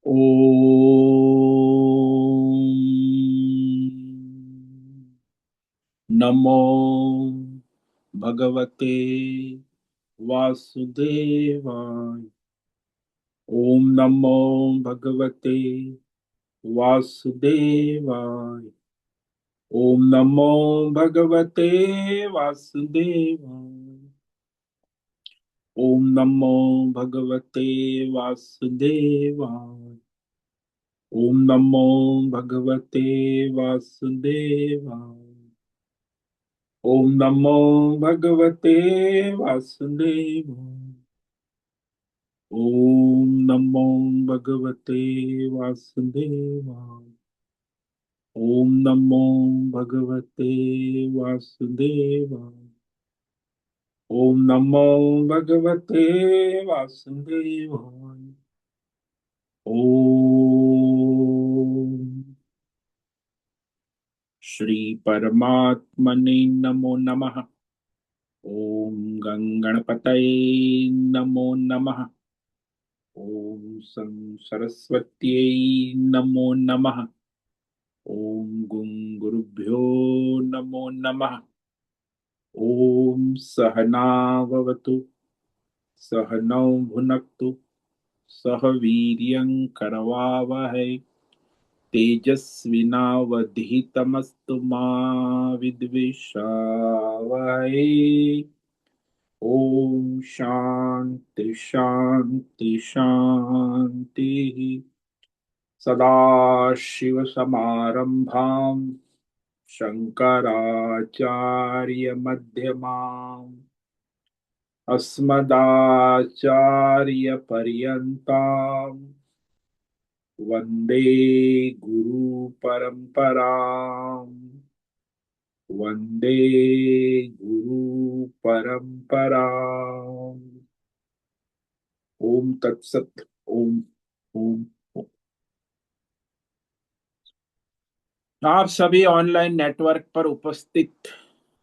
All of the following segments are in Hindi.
ओम नमो भगवते वासुदेवाय। ओम नमो भगवते वासुदेवाय। ओम नमो भगवते वासुदेवाय। ओम नमो भगवते वासुदेवाय। ओम नमो भगवते वासुदेवाय। ओम नमो भगवते वासुदेवाय। ओम नमो भगवते वासुदेवाय। ओम नमो भगवते वासुदेवाय। ओम नमो भगवते वासुदेवाय। ओम श्री परमात्मने नमो नमः। ओम गंगणपतये नमो नमः। ओम सं सरस्वत्यै नमो नमः। ओम गुरुभ्यो नमो नमः। ओम सहनाववतु सहनौ भुनक्तु सह वीर्यं करवावहै तेजस्विनावधीतमस्तु मा विद्विषावहै। ओम शांति शांति शांति। सदाशिवसमारम्भां शङ्कराचार्यमध्यमाम् अस्मदाचार्यपर्यन्तां वन्दे गुरुपरम्पराम्। वन्दे गुरुपरम्पराम्। ओम तत्सत। ओम ओम ओम। आप सभी ऑनलाइन नेटवर्क पर उपस्थित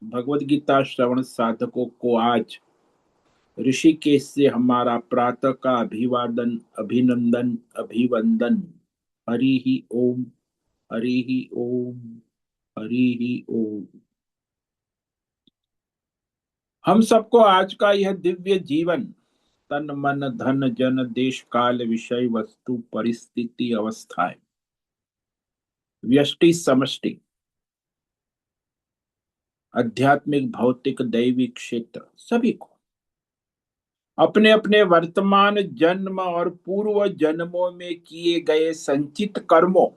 भगवत गीता श्रवण साधकों को आज ऋषिकेश से हमारा प्रातः का अभिवादन, अभिनंदन, अभिवंदन। हरि ही ओम। हरि ही ओम। हरि ही ओम। हम सबको आज का यह दिव्य जीवन तन मन धन जन देश काल विषय वस्तु परिस्थिति अवस्थाएं व्यष्टि समष्टि आध्यात्मिक भौतिक दैविक क्षेत्र सभी को अपने अपने वर्तमान जन्म और पूर्व जन्मों में किए गए संचित कर्मों,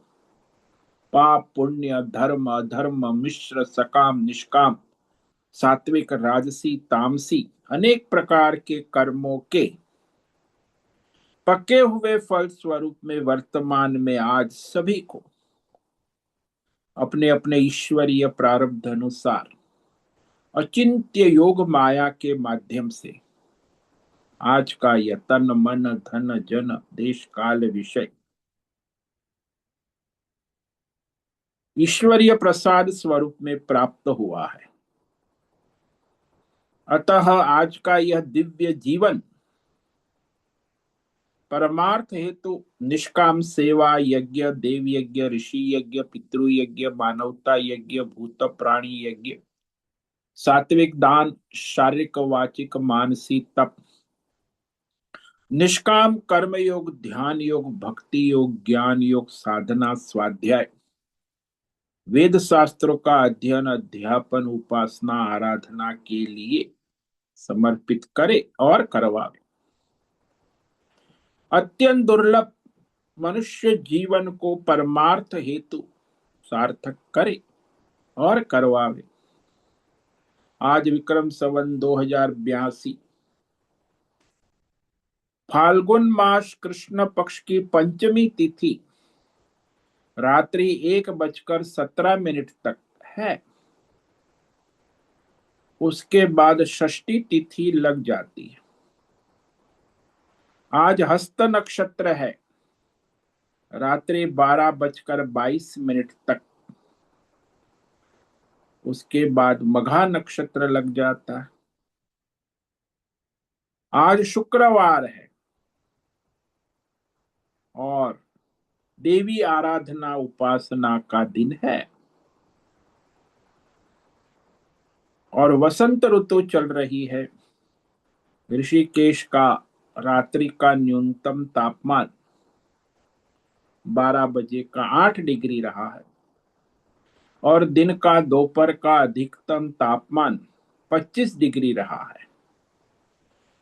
पाप पुण्य धर्म अधर्म मिश्र सकाम निष्काम सात्विक राजसी तामसी अनेक प्रकार के कर्मों के पके हुए फल स्वरूप में वर्तमान में आज सभी को अपने अपने ईश्वरीय प्रारब्ध अनुसार अचिंत्य योग माया के माध्यम से आज का यह तन मन धन जन देश काल विषय ईश्वरीय प्रसाद स्वरूप में प्राप्त हुआ है। अतः आज का यह दिव्य जीवन परमार्थ हेतु निष्काम सेवा यज्ञ देव यज्ञ ऋषि यज्ञ पितृ यज्ञ मानवता यज्ञ भूत प्राणी यज्ञ सात्विक दान शारीरिक वाचिक मानसिक तप निष्काम कर्म योग ध्यान योग भक्ति योग ज्ञान योग साधना स्वाध्याय वेद शास्त्रों का अध्ययन अध्यापन उपासना आराधना के लिए समर्पित करे और करवावे। अत्यंत दुर्लभ मनुष्य जीवन को परमार्थ हेतु सार्थक करे और करवावे। आज विक्रम संवत 2082 फाल्गुन मास कृष्ण पक्ष की पंचमी तिथि रात्रि 1:17 तक है। उसके बाद षष्ठी तिथि लग जाती है। आज हस्त नक्षत्र है रात्रि 12:22 तक। उसके बाद मघा नक्षत्र लग जाता है। आज शुक्रवार है और देवी आराधना उपासना का दिन है। और वसंत ऋतु चल रही है। ऋषिकेश का रात्रि का न्यूनतम तापमान 12 बजे का 8 डिग्री रहा है और दिन का दोपहर का अधिकतम तापमान 25 डिग्री रहा है।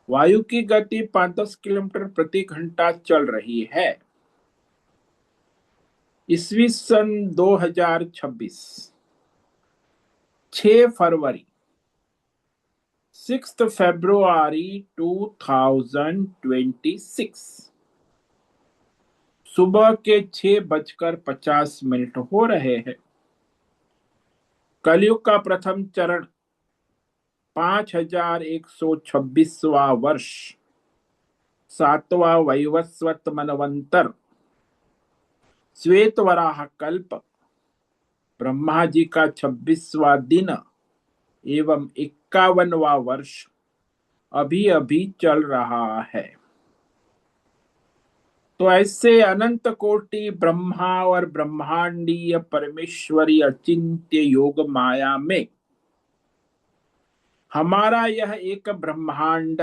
वायु की गति 5-10 किलोमीटर प्रति घंटा चल रही है। ईस्वी सन 2026 6 फरवरी 6 फरवरी 2026 सुबह के 6:50 हो रहे हैं। कलयुग का प्रथम चरण 5126वां वर्ष 7वां वैवस्वत मनवंतर श्वेत वराह कल्प ब्रह्मा जी का 26वां दिन एवं 51वां वर्ष अभी अभी चल रहा है। तो ऐसे अनंत कोटि ब्रह्मा और ब्रह्मांडीय परमेश्वरी अचिंत्य योग माया में हमारा यह एक ब्रह्मांड,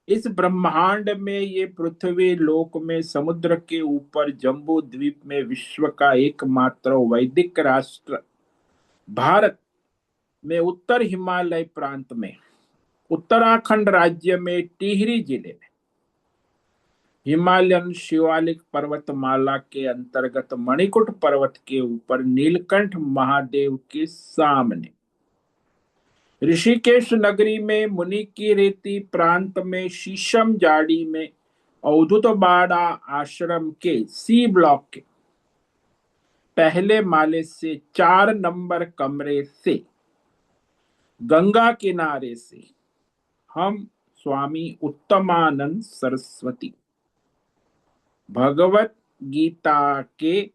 इस ब्रह्मांड में ये पृथ्वी लोक में समुद्र के ऊपर जम्बू द्वीप में विश्व का एकमात्र वैदिक राष्ट्र भारत में उत्तर हिमालय प्रांत में उत्तराखंड राज्य में टिहरी जिले में हिमालयन शिवालिक पर्वतमाला के अंतर्गत मणिकुट पर्वत के ऊपर नीलकंठ महादेव के सामने ऋषिकेश नगरी में मुनि की रेती प्रांत में शीशम जाड़ी में अवधूत बाड़ा आश्रम के सी ब्लॉक के पहले माले से 4 नंबर कमरे से गंगा किनारे से हम स्वामी उत्तमानंद सरस्वती भगवत गीता के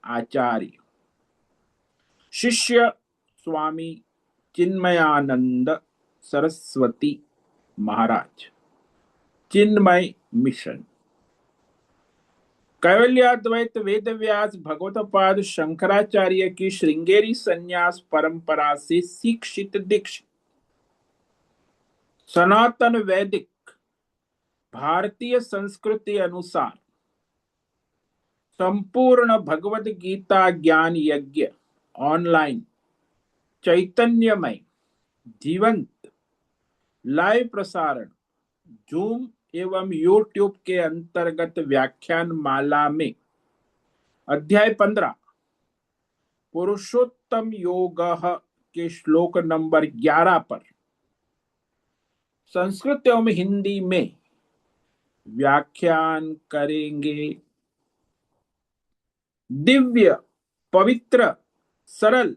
आचार्य शिष्य स्वामी चिन्मयानंद सरस्वती महाराज चिन्मय मिशन कैवल्याद्वैत वेद व्यास भगवतपाद शंकराचार्य की श्रृंगेरी संन्यास परंपरा से शिक्षित दीक्षित सनातन वैदिक भारतीय संस्कृति अनुसार संपूर्ण भगवत गीता ज्ञान यज्ञ ऑनलाइन चैतन्यमय जीवंत लाइव प्रसारण जूम एवं यूट्यूब के अंतर्गत व्याख्यान माला में अध्याय 15 पुरुषोत्तम योग के श्लोक नंबर 11 पर संस्कृत एवं हिंदी में व्याख्यान करेंगे। दिव्य पवित्र सरल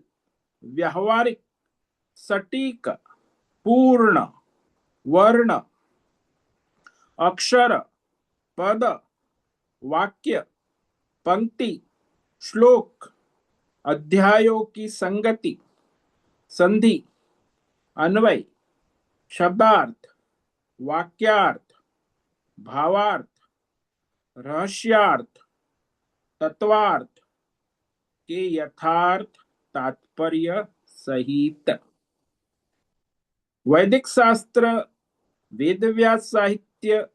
व्यावहारिक सटीक पूर्ण वर्ण अक्षर पद वाक्य पंक्ति श्लोक अध्यायों की संगति संधि अन्वय शब्दार्थ वाक्यार्थ भावार्थ रहस्यार्थ तत्वार्थ के यथार्थ तात्पर्य सहित वैदिक शास्त्र वेदव्यास साहित्य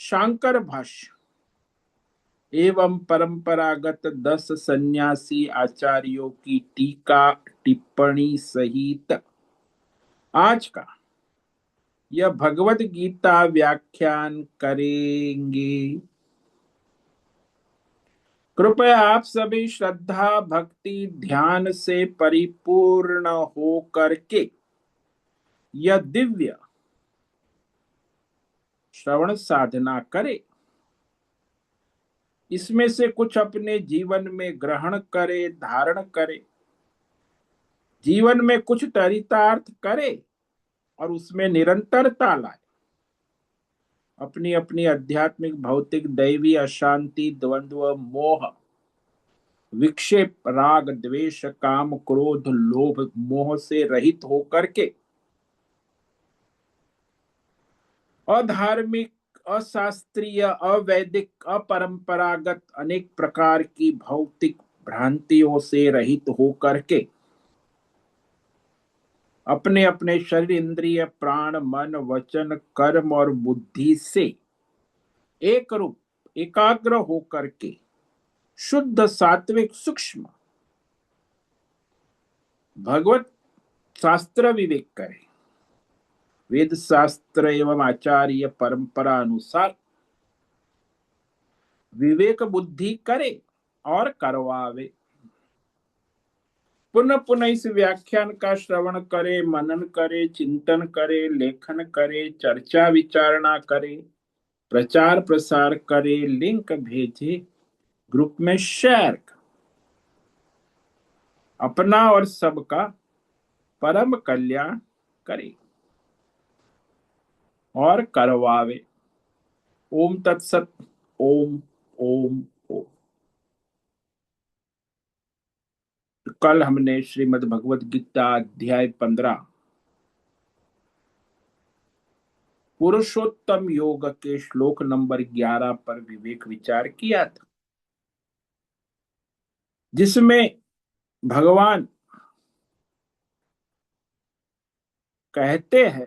शांकर भाष्य एवं परंपरागत 10 सन्यासी आचार्यों की टीका टिप्पणी सहित आज का यह भगवत गीता व्याख्यान करेंगे। कृपया आप सभी श्रद्धा भक्ति ध्यान से परिपूर्ण हो करके यह दिव्य श्रवण साधना करें। इसमें से कुछ अपने जीवन में ग्रहण करे धारण करे, जीवन में कुछ चरितार्थ करे और उसमें निरंतरता लाए। अपनी अपनी आध्यात्मिक भौतिक दैवी अशांति द्वंद्व मोह विक्षेप राग द्वेष काम क्रोध लोभ मोह से रहित होकर के अधार्मिक अशास्त्रीय, अवैदिक, अपरंपरागत अनेक प्रकार की भौतिक भ्रांतियों से रहित होकर के अपने अपने शरीर, इंद्रिय, प्राण, मन, वचन, कर्म और बुद्धि से एक रूप एकाग्र होकर के शुद्ध सात्विक सूक्ष्म भगवत शास्त्र विवेक करें, वेद शास्त्र एवं आचार्य परंपरा अनुसार विवेक बुद्धि करे और करवावे। पुनः पुनः इस व्याख्यान का श्रवण करे, मनन करे, चिंतन करे, लेखन करे, चर्चा विचारणा करे, प्रचार प्रसार करे, लिंक भेजे, ग्रुप में शेयर, अपना और सबका परम कल्याण करे और करवावे। ओम तत्सत। ओम ओम ओम। कल हमने श्रीमद् भगवत गीता अध्याय 15 पुरुषोत्तम योग के श्लोक नंबर 11 पर विवेक विचार किया था, जिसमें भगवान कहते हैं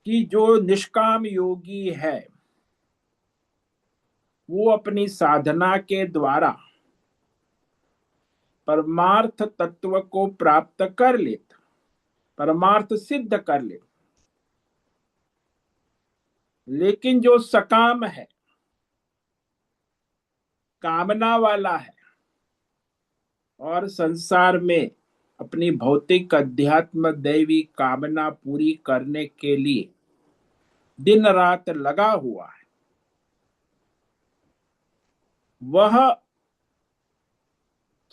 कि जो निष्काम योगी है वो अपनी साधना के द्वारा परमार्थ तत्व को प्राप्त कर लेता, परमार्थ सिद्ध कर ले। लेकिन जो सकाम है, कामना वाला है और संसार में अपनी भौतिक अध्यात्म दैवी कामना पूरी करने के लिए दिन रात लगा हुआ है, वह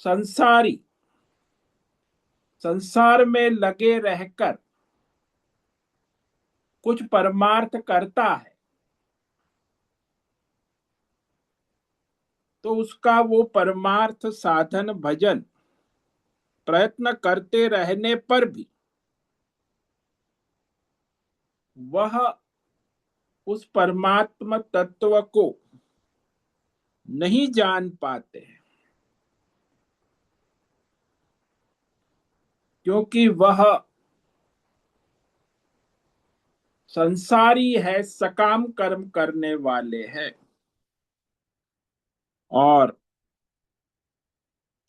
संसारी संसार में लगे रहकर कुछ परमार्थ करता है तो उसका वो परमार्थ साधन भजन प्रयत्न करते रहने पर भी वह उस परमात्म तत्व को नहीं जान पाते हैं, क्योंकि वह संसारी है, सकाम कर्म करने वाले हैं और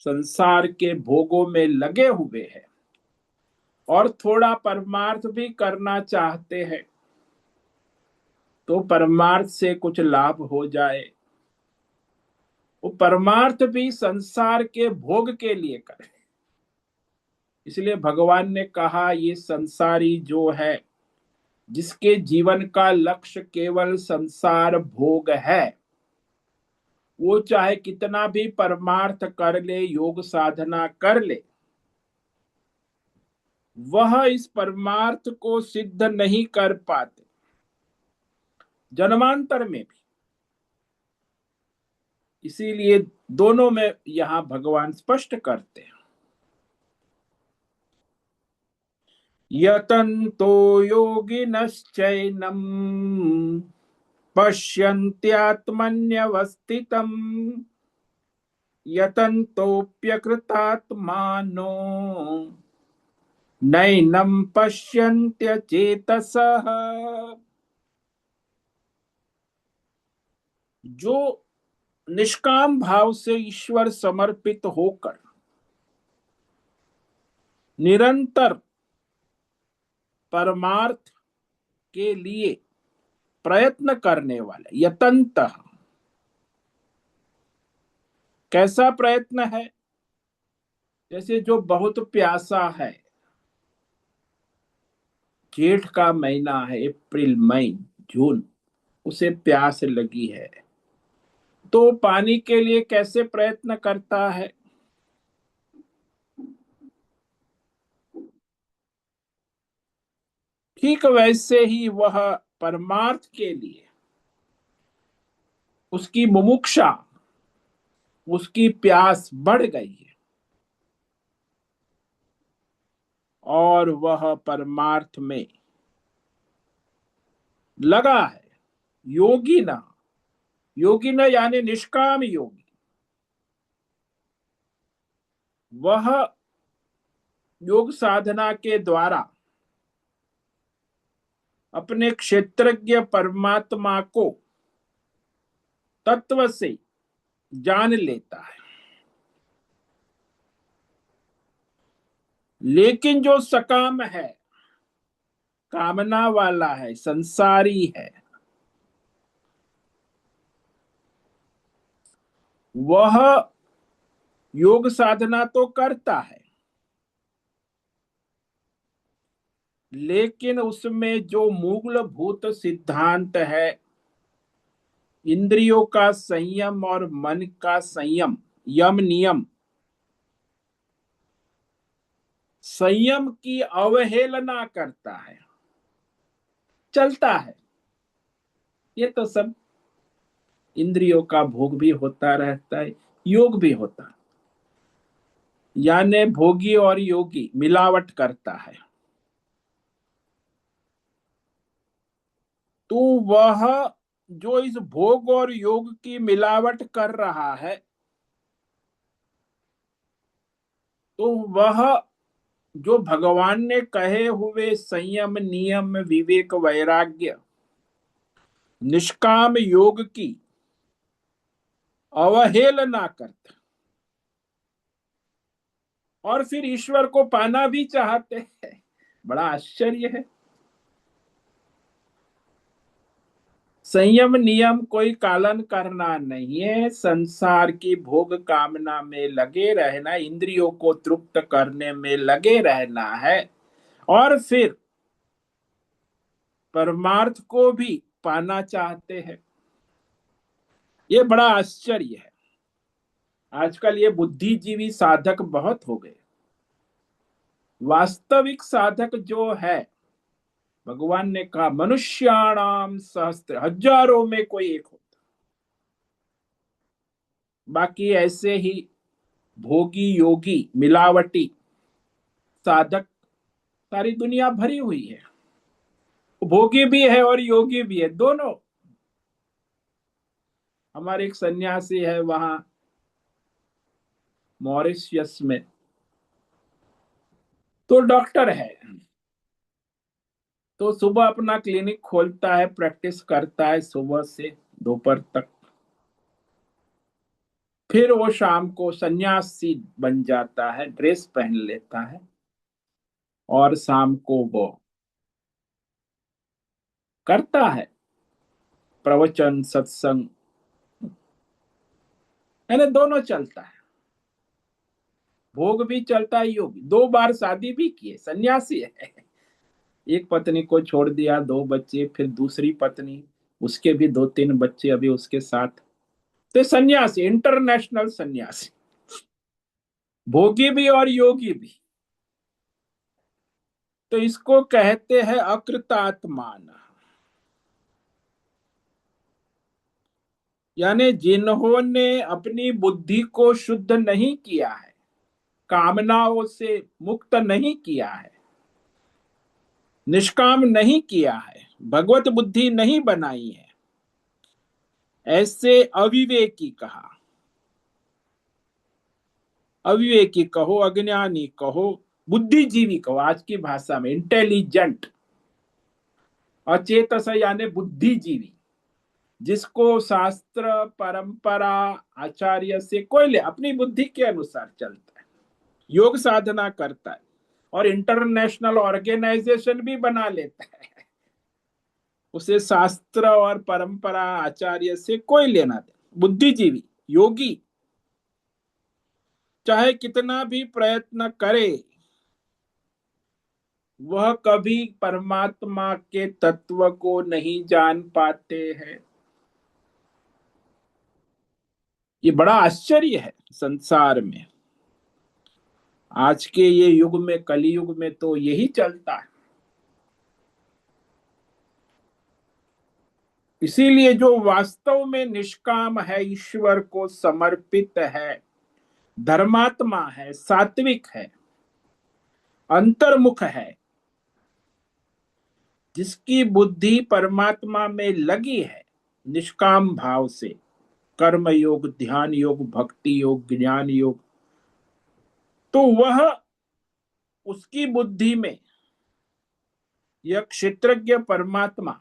संसार के भोगों में लगे हुए हैं और थोड़ा परमार्थ भी करना चाहते हैं तो परमार्थ से कुछ लाभ हो जाए, वो परमार्थ भी संसार के भोग के लिए करे। इसलिए भगवान ने कहा ये संसारी जो है, जिसके जीवन का लक्ष्य केवल संसार भोग है, वो चाहे कितना भी परमार्थ कर ले, योग साधना कर ले, वह इस परमार्थ को सिद्ध नहीं कर पाते जन्मांतर में भी। इसीलिए दोनों में यहां भगवान स्पष्ट करते हैं, यतन्तो योगिनश्चैनम् पश्यन्त्यात्मन्यवस्थितम् यतन्तोऽप्यकृतात्मानो नैनं पश्यन्त्यचेतसः। जो निष्काम भाव से ईश्वर समर्पित होकर निरंतर परमार्थ के लिए प्रयत्न करने वाले, यतंत, कैसा प्रयत्न है? जैसे जो बहुत प्यासा है, जेठ का महीना है, अप्रैल मई जून, उसे प्यास लगी है तो पानी के लिए कैसे प्रयत्न करता है? ठीक वैसे ही वह परमार्थ के लिए उसकी मुमुक्षा, उसकी प्यास बढ़ गई है और वह परमार्थ में लगा है। योगी न, योगी न यानी निष्काम योगी, वह योग साधना के द्वारा अपने क्षेत्रज्ञ परमात्मा को तत्व से जान लेता है। लेकिन जो सकाम है, कामना वाला है, संसारी है, वह योग साधना तो करता है, लेकिन उसमें जो मूलभूत सिद्धांत है, इंद्रियों का संयम और मन का संयम, यम नियम, संयम की अवहेलना करता है, चलता है। ये तो सब इंद्रियों का भोग भी होता रहता है, योग भी होता है, यानी भोगी और योगी मिलावट करता है। तो वह जो इस भोग और योग की मिलावट कर रहा है, तो वह जो भगवान ने कहे हुए संयम नियम विवेक वैराग्य निष्काम योग की अवहेलना करता, और फिर ईश्वर को पाना भी चाहते हैं। बड़ा आश्चर्य है। संयम नियम कोई कालन करना नहीं है, संसार की भोग कामना में लगे रहना, इंद्रियों को तृप्त करने में लगे रहना है, और फिर परमार्थ को भी पाना चाहते हैं। ये बड़ा आश्चर्य है। आजकल ये बुद्धिजीवी साधक बहुत हो गए। वास्तविक साधक जो है, भगवान ने कहा मनुष्याणाम सहस्त्र, हजारों में कोई एक होता। बाकी ऐसे ही भोगी योगी मिलावटी साधक सारी दुनिया भरी हुई है। भोगी भी है और योगी भी है, दोनों। हमारे एक सन्यासी है वहां मॉरिशस में, तो डॉक्टर है। तो सुबह अपना क्लिनिक खोलता है, प्रैक्टिस करता है सुबह से दोपहर तक। फिर वो शाम को सन्यासी बन जाता है, ड्रेस पहन लेता है, और शाम को वो करता है प्रवचन सत्संग, यानी दोनों चलता है। भोग भी चलता है, योग भी। 2 बार शादी भी किए, सन्यासी है। एक पत्नी को छोड़ दिया, 2 बच्चे, फिर दूसरी पत्नी, उसके भी 2-3 बच्चे अभी उसके साथ। तो सन्यासी, इंटरनेशनल सन्यासी, भोगी भी और योगी भी। तो इसको कहते हैं अकृतात्मान, यानी जिन्होंने अपनी बुद्धि को शुद्ध नहीं किया है, कामनाओं से मुक्त नहीं किया है, निष्काम नहीं किया है, भगवत बुद्धि नहीं बनाई है, ऐसे अविवेकी कहा, अविवेकी कहो, अज्ञानी कहो, बुद्धिजीवी कहो, आज की भाषा में इंटेलिजेंट, अचेतस यानी बुद्धिजीवी, जिसको शास्त्र परंपरा आचार्य से कोई ले, अपनी बुद्धि के अनुसार चलता है, योग साधना करता है, और इंटरनेशनल ऑर्गेनाइजेशन भी बना लेता है। उसे शास्त्र और परंपरा आचार्य से कोई लेना देना। बुद्धिजीवी योगी चाहे कितना भी प्रयत्न करे, वह कभी परमात्मा के तत्व को नहीं जान पाते हैं। ये बड़ा आश्चर्य है संसार में। आज के ये युग में, कली युग में तो यही चलता है। इसीलिए जो वास्तव में निष्काम है, ईश्वर को समर्पित है, धर्मात्मा है, सात्विक है, अंतर्मुख है, जिसकी बुद्धि परमात्मा में लगी है निष्काम भाव से, कर्म योग, ध्यान योग, भक्ति योग, ज्ञान योग, तो वह, उसकी बुद्धि में यह क्षेत्रज्ञ परमात्मा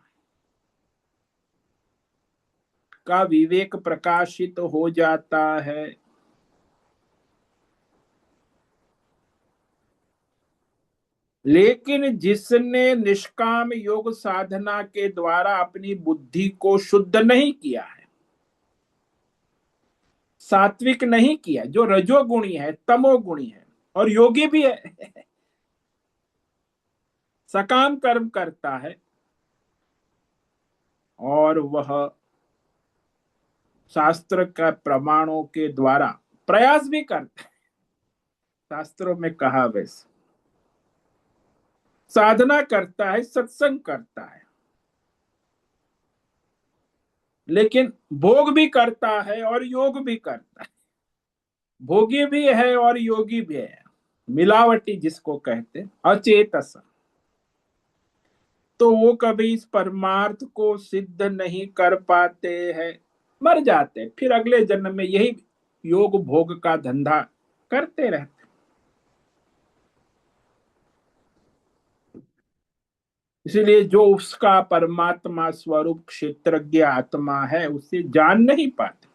का विवेक प्रकाशित हो जाता है। लेकिन जिसने निष्काम योग साधना के द्वारा अपनी बुद्धि को शुद्ध नहीं किया है, सात्विक नहीं किया, जो रजोगुणी है, तमोगुणी है और योगी भी है, सकाम कर्म करता है, और वह शास्त्र का प्रमाणों के द्वारा प्रयास भी करता है, शास्त्रों में कहा वैसे साधना करता है, सत्संग करता है, लेकिन भोग भी करता है और योग भी करता है, भोगी भी है और योगी भी है, मिलावटी जिसको कहते अचेतस। तो वो कभी इस परमार्थ को सिद्ध नहीं कर पाते हैं, मर जाते, फिर अगले जन्म में यही योग भोग का धंधा करते रहते। इसीलिए जो उसका परमात्मा स्वरूप क्षेत्रज्ञ आत्मा है उसे जान नहीं पाते।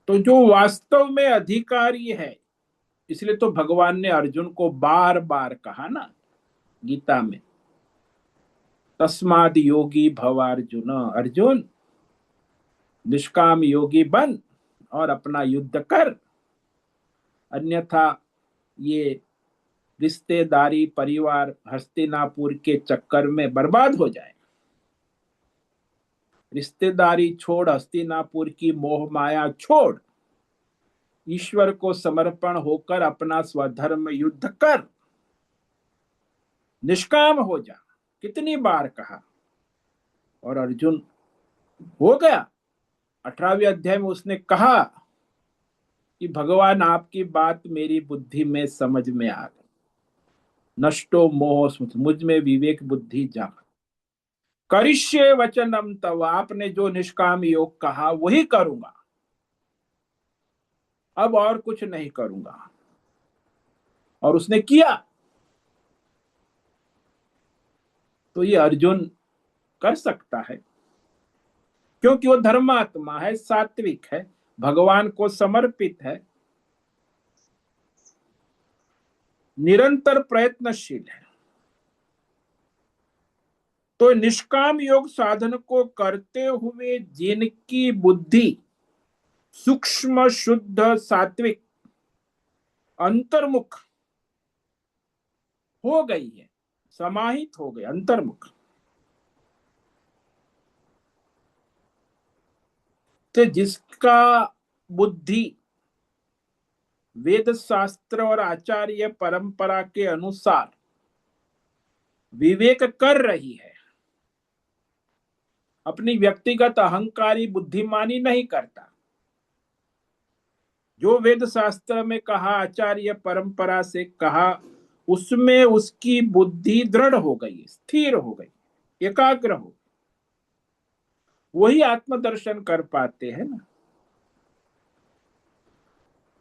तो जो वास्तव में अधिकारी है, इसलिए तो भगवान ने अर्जुन को बार बार कहा ना गीता में, तस्माद योगी भव अर्जुन, अर्जुन निष्काम योगी बन और अपना युद्ध कर, अन्यथा ये रिश्तेदारी परिवार हस्तिनापुर के चक्कर में बर्बाद हो जाए। रिश्तेदारी छोड़, हस्तिनापुर की मोह माया छोड़, ईश्वर को समर्पण होकर अपना स्वधर्म युद्ध कर, निष्काम हो जा, कितनी बार कहा। और अर्जुन हो गया। 18वें अध्याय में उसने कहा कि भगवान आपकी बात मेरी बुद्धि में समझ में आ गई, नष्टो मोह स्मृति, मुझ में विवेक बुद्धि जाग, करिष्ये वचनम तव, आपने जो निष्काम योग कहा वही करूंगा, अब और कुछ नहीं करूंगा। और उसने किया। तो ये अर्जुन कर सकता है क्योंकि वो धर्मात्मा है, सात्विक है, भगवान को समर्पित है, निरंतर प्रयत्नशील है। तो निष्काम योग साधन को करते हुए जिनकी बुद्धि सूक्ष्म, शुद्ध, सात्विक, अंतर्मुख हो गई है, समाहित हो गई, अंतर्मुख, तो जिसका बुद्धि वेद शास्त्र और आचार्य परंपरा के अनुसार विवेक कर रही है, अपनी व्यक्तिगत अहंकारी बुद्धिमानी नहीं करता, जो वेद शास्त्र में कहा, आचार्य परंपरा से कहा, उसमें उसकी बुद्धि दृढ़ हो गई, स्थिर हो गई, एकाग्र हो, वही आत्मदर्शन कर पाते हैं ना।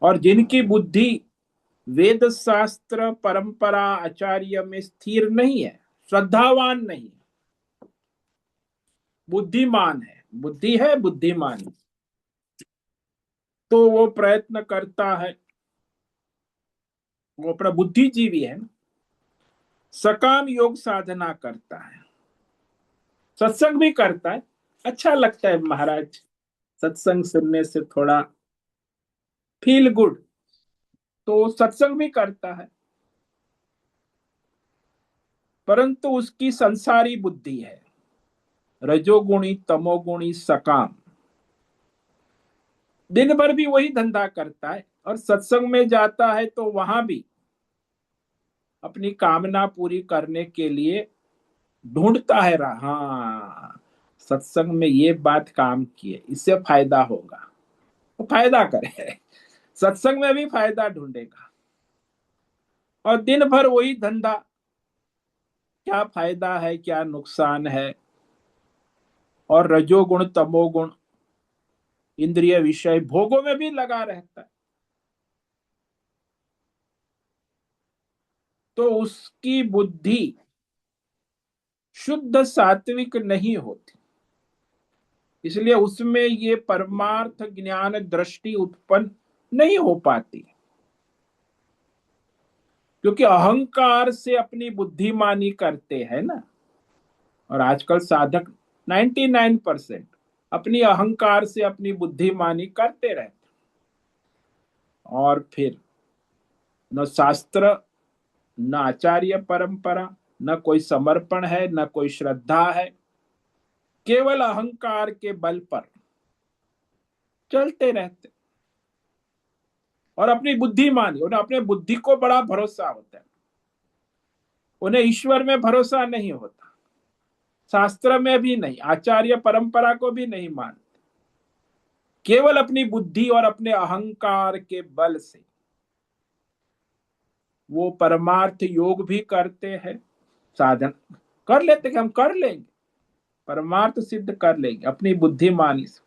और जिनकी बुद्धि वेद शास्त्र परंपरा आचार्य में स्थिर नहीं है, श्रद्धावान नहीं, बुद्धिमान है, बुद्धि है बुद्धिमान, तो वो प्रयत्न करता है, वो अपना बुद्धिजीवी है, सकाम योग साधना करता है, सत्संग भी करता है, अच्छा लगता है महाराज, सत्संग सुनने से थोड़ा फील गुड, तो सत्संग भी करता है, परंतु उसकी संसारी बुद्धि है, रजोगुणी, तमोगुणी, सकाम, दिन भर भी वही धंधा करता है, और सत्संग में जाता है तो वहां भी अपनी कामना पूरी करने के लिए ढूंढता है, हाँ सत्संग में ये बात काम की है, इससे फायदा होगा, तो फायदा करे, सत्संग में भी फायदा ढूंढेगा। और दिन भर वही धंधा, क्या फायदा है क्या नुकसान है। और रजोगुण तमोगुण इंद्रिय विषय भोगों में भी लगा रहता है, तो उसकी बुद्धि शुद्ध सात्विक नहीं होती। इसलिए उसमें ये परमार्थ ज्ञान दृष्टि उत्पन्न नहीं हो पाती, क्योंकि अहंकार से अपनी बुद्धिमानी करते हैं ना। और आजकल साधक 99% अपनी अहंकार से अपनी बुद्धिमानी करते रहते, और फिर न शास्त्र, न आचार्य परंपरा, न कोई समर्पण है, न कोई श्रद्धा है, केवल अहंकार के बल पर चलते रहते। और अपनी बुद्धिमानी, उन्हें अपने बुद्धि को बड़ा भरोसा होता है, उन्हें ईश्वर में भरोसा नहीं होता, शास्त्र में भी नहीं, आचार्य परंपरा को भी नहीं मानते, केवल अपनी बुद्धि और अपने अहंकार के बल से वो परमार्थ योग भी करते हैं, साधन कर लेते कि हम कर लेंगे, परमार्थ सिद्ध कर लेंगे अपनी बुद्धिमानी से।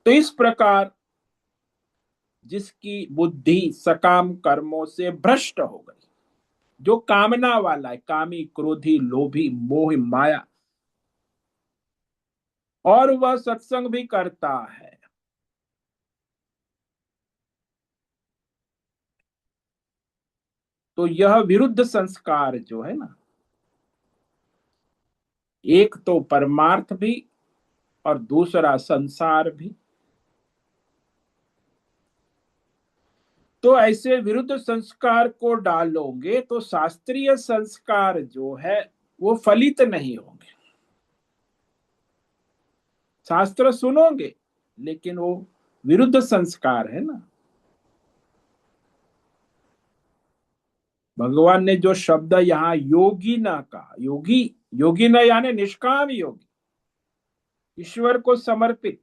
तो इस प्रकार जिसकी बुद्धि सकाम कर्मों से भ्रष्ट हो गई, जो कामना वाला है, कामी क्रोधी लोभी मोह माया, और वह सत्संग भी करता है, तो यह विरुद्ध संस्कार जो है ना, एक तो परमार्थ भी और दूसरा संसार भी, तो ऐसे विरुद्ध संस्कार को डालोगे तो शास्त्रीय संस्कार जो है वो फलित नहीं होंगे। शास्त्र सुनोगे लेकिन वो विरुद्ध संस्कार है ना। भगवान ने जो शब्द यहाँ योगी ना कहा, योगी, योगी न यानी निष्काम योगी, ईश्वर को समर्पित,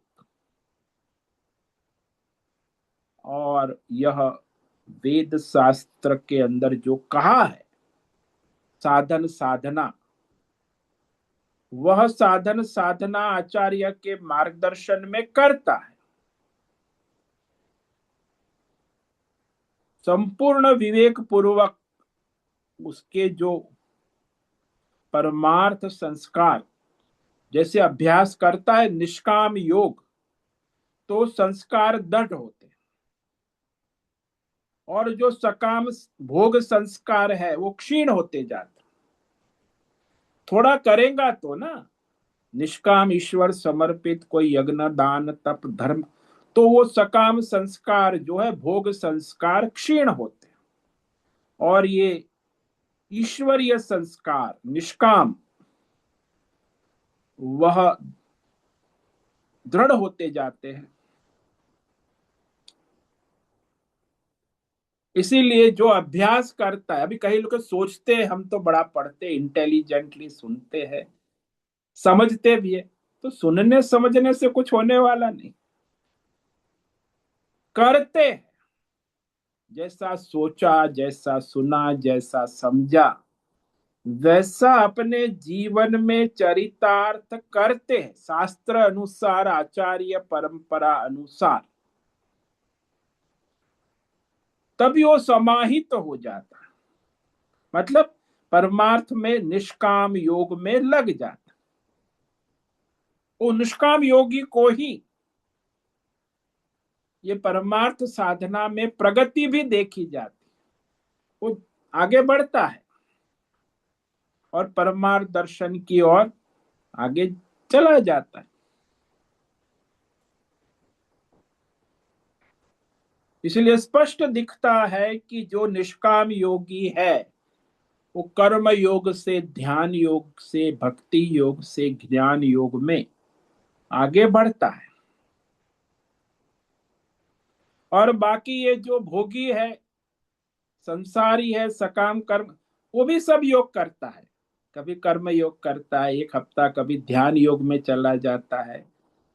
और यह वेद शास्त्र के अंदर जो कहा है साधन साधना, वह साधन साधना आचार्य के मार्गदर्शन में करता है, संपूर्ण विवेक पूर्वक उसके जो परमार्थ संस्कार, जैसे अभ्यास करता है निष्काम योग, तो संस्कार दृढ़ होते हैं, और जो सकाम भोग संस्कार है वो क्षीण होते जाते। थोड़ा करेगा तो ना, निष्काम ईश्वर समर्पित कोई यज्ञ दान तप धर्म, तो वो सकाम संस्कार जो है भोग संस्कार क्षीण होते हैं, और ये ईश्वरीय संस्कार निष्काम वह दृढ़ होते जाते हैं। इसीलिए जो अभ्यास करता है, अभी कई लोग सोचते हैं हम तो बड़ा पढ़ते इंटेलिजेंटली सुनते हैं समझते भी है, तो सुनने समझने से कुछ होने वाला नहीं, करते हैं, जैसा सोचा जैसा सुना जैसा समझा वैसा अपने जीवन में चरितार्थ करते हैं, शास्त्र अनुसार आचार्य परंपरा अनुसार, तभी वो समाहित हो जाता है, मतलब परमार्थ में निष्काम योग में लग जाता। वो निष्काम योगी को ही ये परमार्थ साधना में प्रगति भी देखी जाती, वो आगे बढ़ता है और परमार्थ दर्शन की ओर आगे चला जाता है। इसलिए स्पष्ट दिखता है कि जो निष्काम योगी है वो कर्म योग से, ध्यान योग से, भक्ति योग से, ज्ञान योग में आगे बढ़ता है। और बाकी ये जो भोगी है, संसारी है, सकाम कर्म, वो भी सब योग करता है, कभी कर्म योग करता है एक हफ्ता, कभी ध्यान योग में चला जाता है,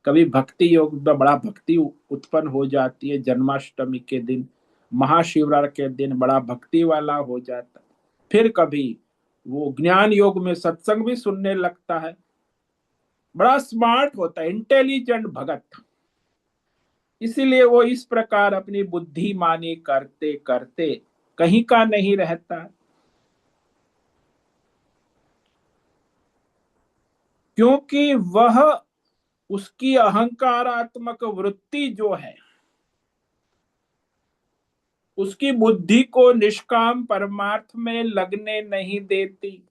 कभी भक्ति योग में बड़ा भक्ति उत्पन्न हो जाती है, जन्माष्टमी के दिन, महाशिवरात्रि के दिन बड़ा भक्ति वाला हो जाता है। फिर कभी वो ज्ञान योग में सत्संग भी सुनने लगता है, बड़ा स्मार्ट होता है, इंटेलिजेंट भगत। इसीलिए वो इस प्रकार अपनी बुद्धिमानी करते करते कहीं का नहीं रहता, क्योंकि वह उसकी अहंकारात्मक वृत्ति जो है उसकी बुद्धि को निष्काम परमार्थ में लगने नहीं देती।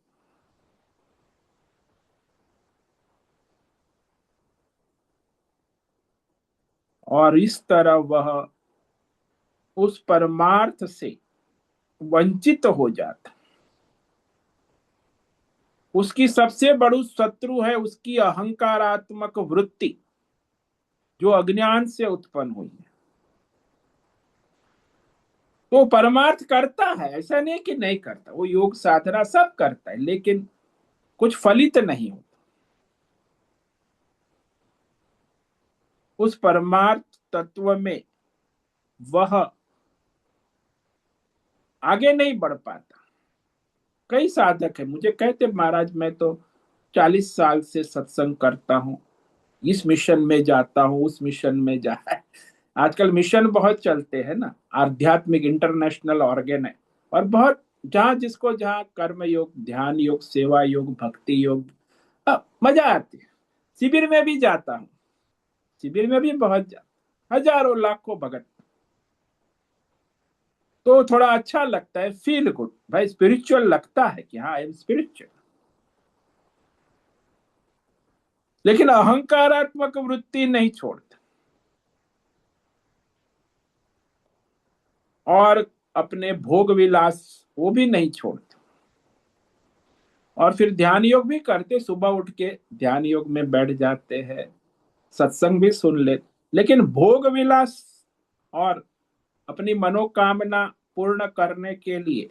और इस तरह वह उस परमार्थ से वंचित हो जाता। उसकी सबसे बड़ी शत्रु है उसकी अहंकारात्मक वृत्ति, जो अज्ञान से उत्पन्न हुई है। तो परमार्थ करता है, ऐसा नहीं कि नहीं करता, वो योग साधना सब करता है, लेकिन कुछ फलित नहीं होता। उस परमार्थ तत्व में वह आगे नहीं बढ़ पाता। कई साधक है मुझे कहते, महाराज मैं तो 40 साल से सत्संग करता हूँ, इस मिशन में जाता हूँ, उस मिशन में जा आजकल मिशन बहुत चलते हैं ना, आध्यात्मिक इंटरनेशनल ऑर्गेन है, और बहुत जहां जिसको जहां कर्म योग, ध्यान योग, सेवा योग, भक्ति योग, मजा आती है। शिविर में भी जाता हूँ, शिविर में भी बहुत हजारों लाखों भगत, तो थोड़ा अच्छा लगता है, फील गुड भाई, स्पिरिचुअल लगता है कि हाँ आई एम स्पिरिचुअल। लेकिन अहंकारात्मक वृत्ति नहीं छोड़ता, और अपने भोग विलास वो भी नहीं छोड़ता। और फिर ध्यान योग भी करते, सुबह उठ के ध्यान योग में बैठ जाते हैं, सत्संग भी सुन ले, लेकिन भोग विलास और अपनी मनोकामना पूर्ण करने के लिए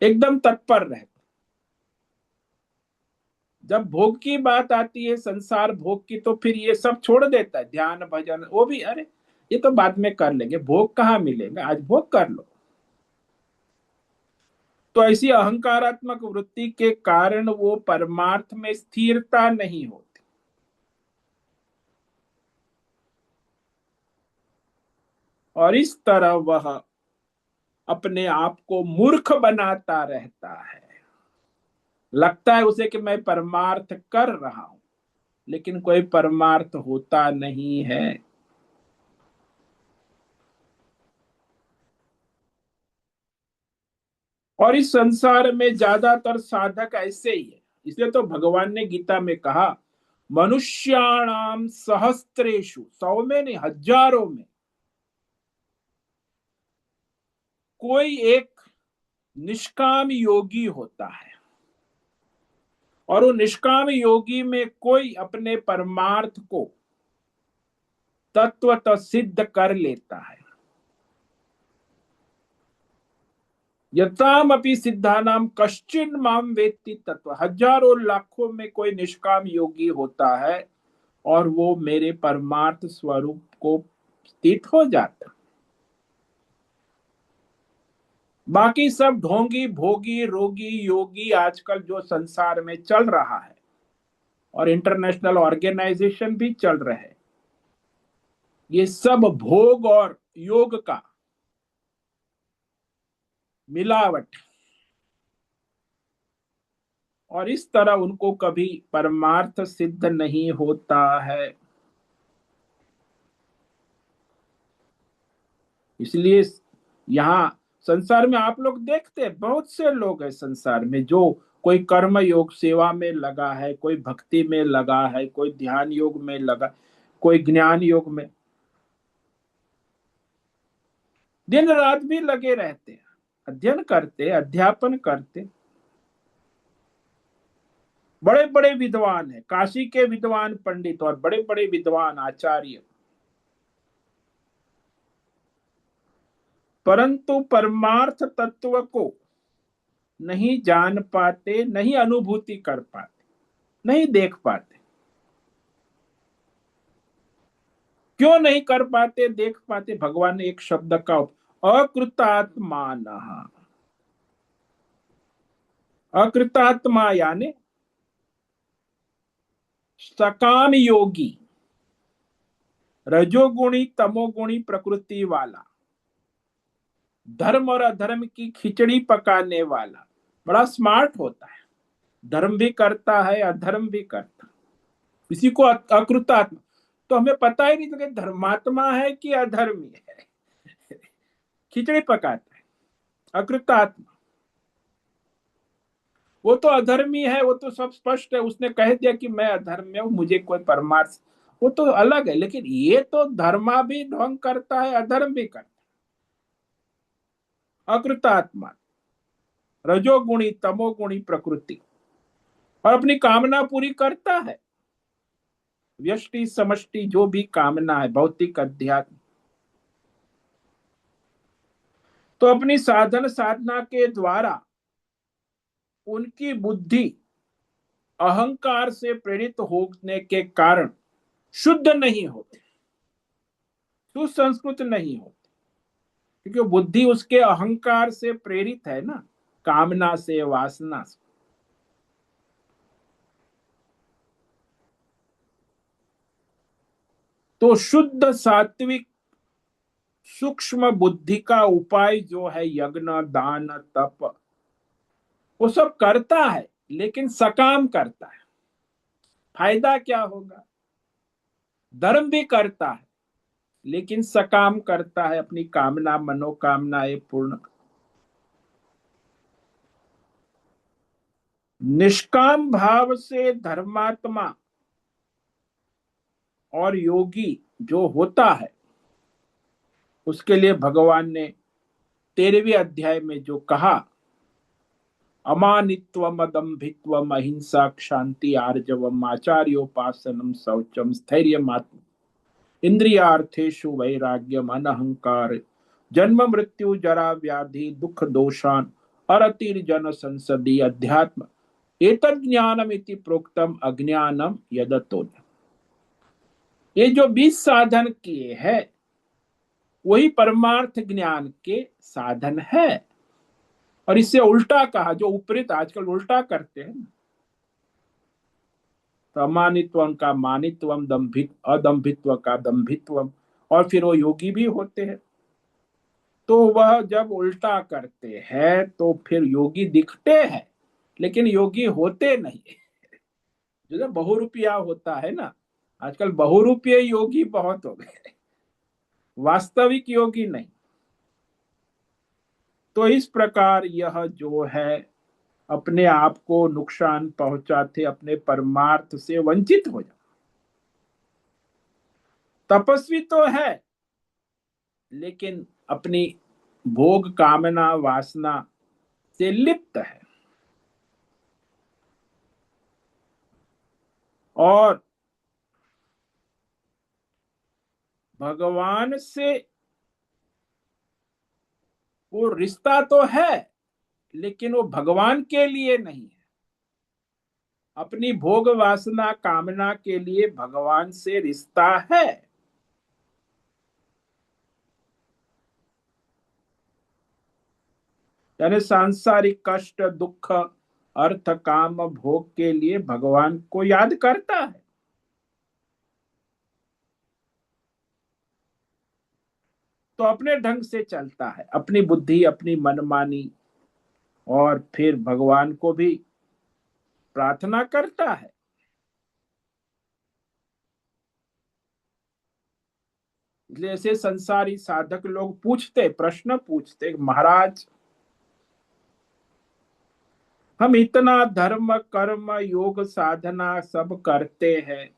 एकदम तत्पर रहते। जब भोग की बात आती है, संसार भोग की, तो फिर ये सब छोड़ देता है, ध्यान भजन वो भी, अरे ये तो बाद में कर लेंगे, भोग कहाँ मिलेगा, आज भोग कर लो। तो ऐसी अहंकारात्मक वृत्ति के कारण वो परमार्थ में स्थिरता नहीं होती। और इस तरह वह अपने आप को मूर्ख बनाता रहता है। लगता है उसे कि मैं परमार्थ कर रहा हूं, लेकिन कोई परमार्थ होता नहीं है। और इस संसार में ज्यादातर साधक ऐसे ही है। इसलिए तो भगवान ने गीता में कहा, मनुष्याणाम सहस्त्रेषु, 100 में नहीं, हजारों में कोई एक निष्काम योगी होता है, और वो निष्काम योगी में कोई अपने परमार्थ को तत्वतः सिद्ध कर लेता है। यताम अपि सिद्धानाम कश्चिन माम वेत्ति तत्व, हजारों लाखों में कोई निष्काम योगी होता है और वो मेरे परमार्थ स्वरूप को स्थित हो जाता। बाकी सब ढोंगी भोगी रोगी योगी आजकल जो संसार में चल रहा है, और इंटरनेशनल ऑर्गेनाइजेशन भी चल रहे हैं, ये सब भोग और योग का मिलावट। और इस तरह उनको कभी परमार्थ सिद्ध नहीं होता है। इसलिए यहाँ संसार में आप लोग देखते हैं, बहुत से लोग हैं संसार में, जो कोई कर्म योग सेवा में लगा है, कोई भक्ति में लगा है, कोई ध्यान योग में लगा, कोई ज्ञान योग में, दिन रात भी लगे रहते हैं, अध्ययन करते, अध्यापन करते। बड़े बड़े विद्वान हैं, काशी के विद्वान पंडित और बड़े बड़े विद्वान आचार्य, परंतु परमार्थ तत्व को नहीं जान पाते, नहीं अनुभूति कर पाते, नहीं देख पाते। क्यों नहीं कर पाते, देख पाते? भगवान ने एक शब्द का अकृतात्मान। अकृतात्मा यानी सकाम योगी, रजोगुणी तमोगुणी प्रकृति वाला, धर्म और अधर्म की खिचड़ी पकाने वाला, बड़ा स्मार्ट होता है, धर्म भी करता है अधर्म भी करता है, इसी को अकृतात्मा। तो हमें पता ही नहीं था कि धर्मात्मा है कि अधर्मी है, खिचड़ी पकाता है अकृतात्मा। वो तो अधर्मी है, वो तो सब स्पष्ट है, उसने कह दिया कि मैं अधर्म में हूं, मुझे कोई परमार्थ, वो तो अलग है। लेकिन ये तो धर्मा भी ढोंग करता है, अधर्म भी करता है, अकृतात्मा, रजोगुणी तमोगुणी प्रकृति, और अपनी कामना पूरी करता है। व्यष्टि समष्टि जो भी कामना है, भौतिक अध्यात्म, तो अपनी साधन साधना के द्वारा उनकी बुद्धि अहंकार से प्रेरित होने के कारण शुद्ध नहीं होती, सुसंस्कृत नहीं होती, क्योंकि बुद्धि उसके अहंकार से प्रेरित है ना, कामना से, वासना से। तो शुद्ध सात्विक सूक्ष्म बुद्धि का उपाय जो है यज्ञ दान तप, वो सब करता है, लेकिन सकाम करता है। फायदा क्या होगा? धर्म भी करता है, लेकिन सकाम करता है, अपनी कामना मनोकामनाएं पूर्ण। निष्काम भाव से धर्मात्मा और योगी जो होता है, उसके लिए भगवान ने 13वें अध्याय में जो कहा, अमानित्वम अदम्भित्वम अहिंसा क्षांति आर्जवम आचार्योपासनम शौचम स्थैर्यमात्म इंद्रियार्थेषु वैराग्यम अनहंकार जन्म मृत्यु जरा व्याधि दुख दोषान अरतिर्जन संसदि अध्यात्म एतद ज्ञानम इति प्रोक्तम अज्ञानम यदतो। ये जो 20 साधन किए हैं, वही परमार्थ ज्ञान के साधन है। और इससे उल्टा कहा, जो उपरीत आजकल उल्टा करते हैं, तो अमानित्व का मानित्व, दंभित अदंभित्व का दंभित्व, और फिर वो योगी भी होते हैं। तो वह जब उल्टा करते हैं तो फिर योगी दिखते हैं, लेकिन योगी होते नहीं। जो बहुरूपिया होता है ना, आजकल बहुरूपीय योगी बहुत हो गए, वास्तविक योगी नहीं। तो इस प्रकार यह जो है अपने आप को नुकसान पहुंचाते, अपने परमार्थ से वंचित हो जाते। तपस्वी तो है, लेकिन अपनी भोग कामना वासना से लिप्त है, और भगवान से वो रिश्ता तो है, लेकिन वो भगवान के लिए नहीं है, अपनी भोग वासना कामना के लिए भगवान से रिश्ता है। यानी सांसारिक कष्ट दुख अर्थ काम भोग के लिए भगवान को याद करता है। तो अपने ढंग से चलता है, अपनी बुद्धि अपनी मनमानी, और फिर भगवान को भी प्रार्थना करता है। इसलिए ऐसे संसारी साधक लोग पूछते, प्रश्न पूछते, महाराज हम इतना धर्म कर्म योग साधना सब करते हैं,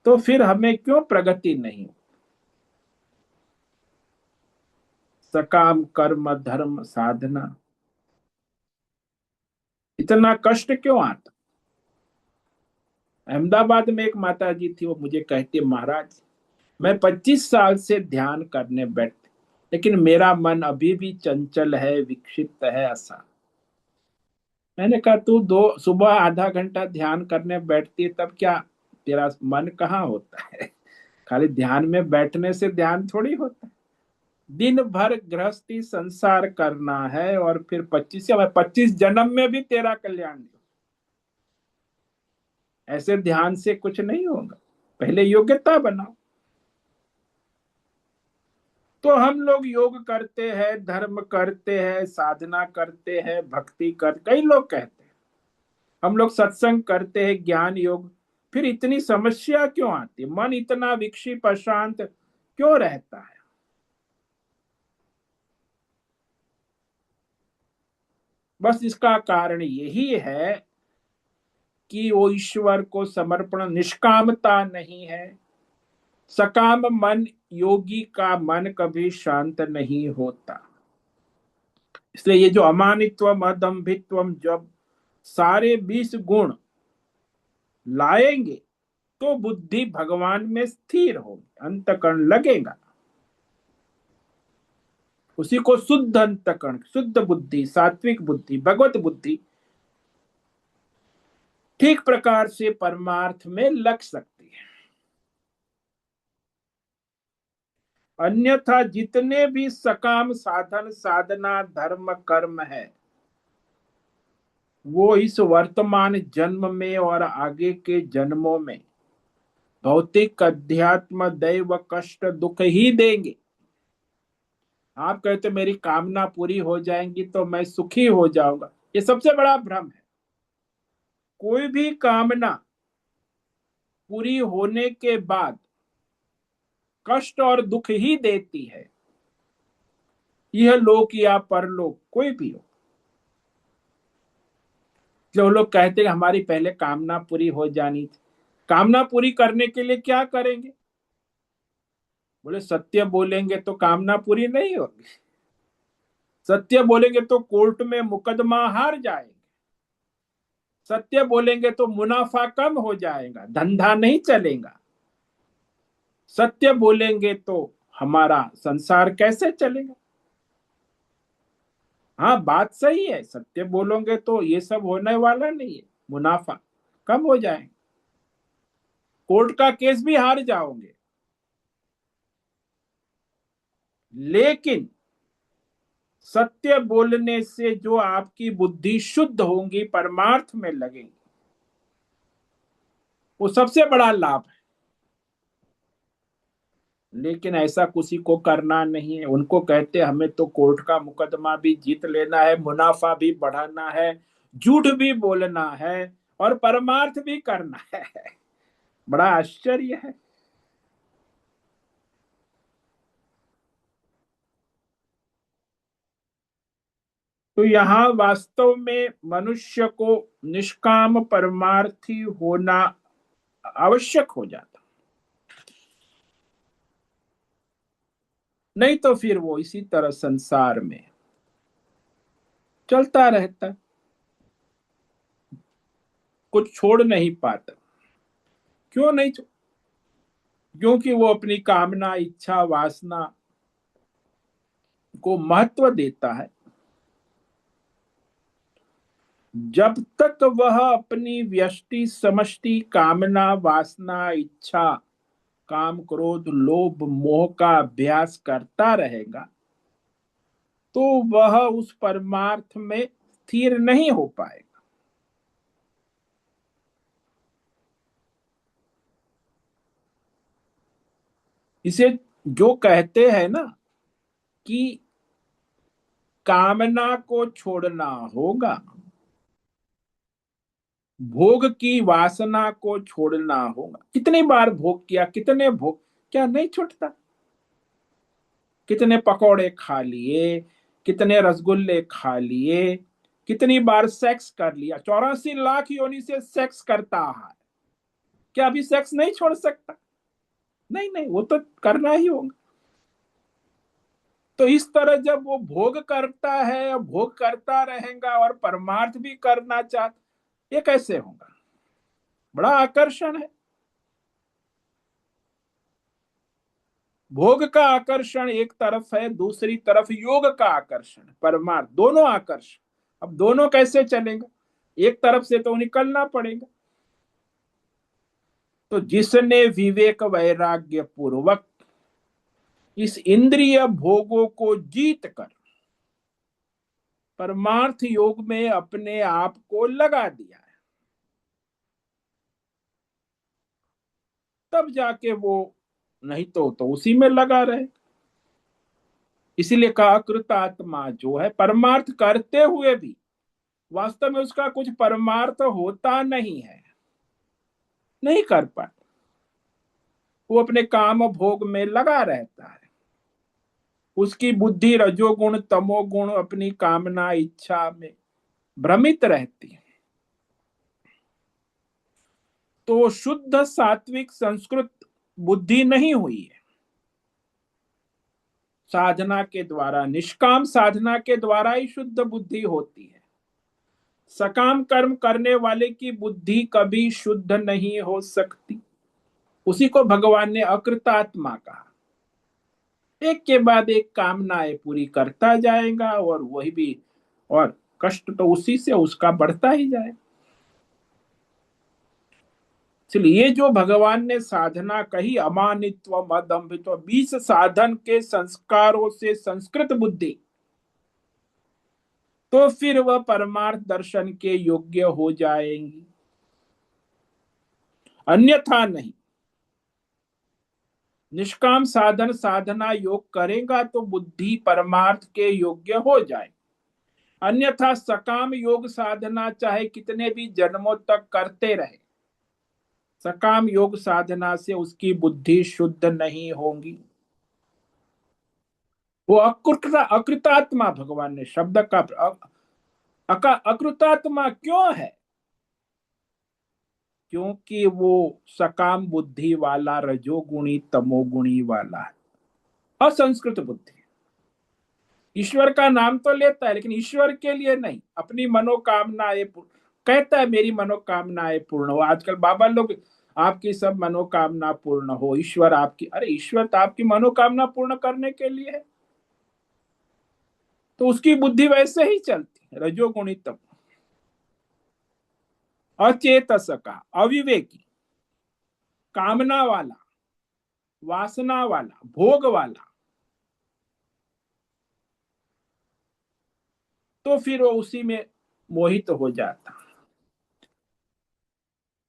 तो फिर हमें क्यों प्रगति नहीं? सकाम कर्म धर्म साधना, इतना कष्ट क्यों आता? अहमदाबाद में एक माता जी थी, वो मुझे कहती, महाराज मैं 25 साल से ध्यान करने बैठती, लेकिन मेरा मन अभी भी चंचल है, विक्षिप्त है, ऐसा। मैंने कहा तू दो सुबह आधा घंटा ध्यान करने बैठती है, तब क्या तेरा मन कहाँ होता है? खाली ध्यान में बैठने से ध्यान थोड़ी होता है। दिन भर गृहस्थी संसार करना है और फिर 25 जन्म में भी तेरा कल्याण नहीं। ऐसे ध्यान से कुछ नहीं होगा, पहले योग्यता बनाओ। तो हम लोग योग करते हैं, धर्म करते हैं, साधना करते हैं, भक्ति कर, कई लोग कहते हैं हम लोग सत्संग करते हैं, ज्ञान योग, फिर इतनी समस्या क्यों आती, मन इतना विक्षिप्त अशांत क्यों रहता है? बस इसका कारण यही है कि वो ईश्वर को समर्पण, निष्कामता नहीं है। सकाम मन, योगी का मन कभी शांत नहीं होता। इसलिए ये जो अमानित्वम, अदम्भित्वम, जब सारे 20 गुण लाएंगे तो बुद्धि भगवान में स्थिर होगी, अंतकरण लगेगा। उसी को शुद्ध अंतकरण, शुद्ध बुद्धि, सात्विक बुद्धि, भगवत बुद्धि ठीक प्रकार से परमार्थ में लग सकती है। अन्यथा जितने भी सकाम साधन, साधना, धर्म, कर्म है, वो इस वर्तमान जन्म में और आगे के जन्मों में भौतिक, अध्यात्म, दैव, कष्ट, दुख ही देंगे। आप कहते मेरी कामना पूरी हो जाएंगी तो मैं सुखी हो जाऊंगा, ये सबसे बड़ा भ्रम है। कोई भी कामना पूरी होने के बाद कष्ट और दुख ही देती है, यह लोक या परलोक कोई भी हो। जो लोग कहते हैं हमारी पहले कामना पूरी हो जानी थी, कामना पूरी करने के लिए क्या करेंगे? बोले सत्य बोलेंगे तो कामना पूरी नहीं होगी, सत्य बोलेंगे तो कोर्ट में मुकदमा हार जाएंगे, सत्य बोलेंगे तो मुनाफा कम हो जाएगा, धंधा नहीं चलेगा, सत्य बोलेंगे तो हमारा संसार कैसे चलेगा? हाँ, बात सही है, सत्य बोलोगे तो ये सब होने वाला नहीं है, मुनाफा कम हो जाएगा, कोर्ट का केस भी हार जाओगे। लेकिन सत्य बोलने से जो आपकी बुद्धि शुद्ध होगी, परमार्थ में लगेगी, वो सबसे बड़ा लाभ है। लेकिन ऐसा किसी को करना नहीं है। उनको कहते हमें तो कोर्ट का मुकदमा भी जीत लेना है, मुनाफा भी बढ़ाना है, झूठ भी बोलना है और परमार्थ भी करना है। बड़ा आश्चर्य है। तो यहाँ वास्तव में मनुष्य को निष्काम परमार्थी होना आवश्यक हो जाता, नहीं तो फिर वो इसी तरह संसार में चलता रहता, कुछ छोड़ नहीं पाता। क्यों नहीं? क्योंकि वो अपनी कामना, इच्छा, वासना को महत्व देता है। जब तक वह अपनी व्यष्टि समष्टि कामना, वासना, इच्छा, काम, क्रोध, लोभ, मोह का अभ्यास करता रहेगा तो वह उस परमार्थ में स्थिर नहीं हो पाएगा। इसे जो कहते हैं ना कि कामना को छोड़ना होगा, भोग की वासना को छोड़ना होगा। कितनी बार भोग किया, कितने भोग, क्या नहीं छूटता? कितने पकौड़े खा लिए, कितने रसगुल्ले खा लिए, कितनी बार सेक्स कर लिया, 84 लाख योनि से सेक्स करता है, क्या अभी सेक्स नहीं छोड़ सकता? नहीं नहीं, वो तो करना ही होगा। तो इस तरह जब वो भोग करता है, भोग करता रहेगा और परमार्थ भी करना चाहता, ये कैसे होगा? बड़ा आकर्षण है। भोग का आकर्षण एक तरफ है, दूसरी तरफ योग का आकर्षण, परमार्थ, दोनों आकर्षण। अब दोनों कैसे चलेंगे? एक तरफ से तो निकलना पड़ेगा। तो जिसने विवेक वैराग्य पूर्वक इस इंद्रिय भोगों को जीत कर परमार्थ योग में अपने आप को लगा दिया है, तब जाके वो, नहीं तो उसी में लगा रहे। इसीलिए कहा कृतात्मा जो है परमार्थ करते हुए भी वास्तव में उसका कुछ परमार्थ होता नहीं है, नहीं कर पाता, वो अपने काम भोग में लगा रहता है। उसकी बुद्धि रजोगुण तमोगुण अपनी कामना इच्छा में भ्रमित रहती है। तो शुद्ध सात्विक संस्कृत बुद्धि नहीं हुई है। साधना के द्वारा, निष्काम साधना के द्वारा ही शुद्ध बुद्धि होती है। सकाम कर्म करने वाले की बुद्धि कभी शुद्ध नहीं हो सकती। उसी को भगवान ने अकृतात्मा कहा। एक के बाद एक कामनाएं पूरी करता जाएगा और वही भी, और कष्ट तो उसी से उसका बढ़ता ही जाए। इसलिए जो भगवान ने साधना कही, अमानित्व अदम्भित्व, 20 साधन के संस्कारों से संस्कृत बुद्धि, तो फिर वह परमार्थ दर्शन के योग्य हो जाएंगी, अन्यथा नहीं। निष्काम साधन साधना योग करेगा तो बुद्धि परमार्थ के योग्य हो जाए, अन्यथा सकाम योग साधना चाहे कितने भी जन्मों तक करते रहे, सकाम योग साधना से उसकी बुद्धि शुद्ध नहीं होगी। वो अकृतात्मा, भगवान ने शब्द का अकृतात्मा क्यों है? क्योंकि वो सकाम बुद्धि वाला, रजोगुणी तमोगुणी वाला है, असंस्कृत बुद्धि। ईश्वर का नाम तो लेता है लेकिन ईश्वर के लिए नहीं, अपनी मनोकामनाएं कहता है मेरी मनोकामनाएं पूर्ण हो। आजकल बाबा लोग आपकी सब मनोकामना पूर्ण हो, ईश्वर आपकी, अरे ईश्वर तो आपकी मनोकामना पूर्ण करने के लिए है। तो उसकी बुद्धि वैसे ही चलती है, रजोगुणी तम, अचेतस का, अविवेकी, कामना वाला, वासना वाला, भोग वाला, तो फिर वो उसी में मोहित हो जाता।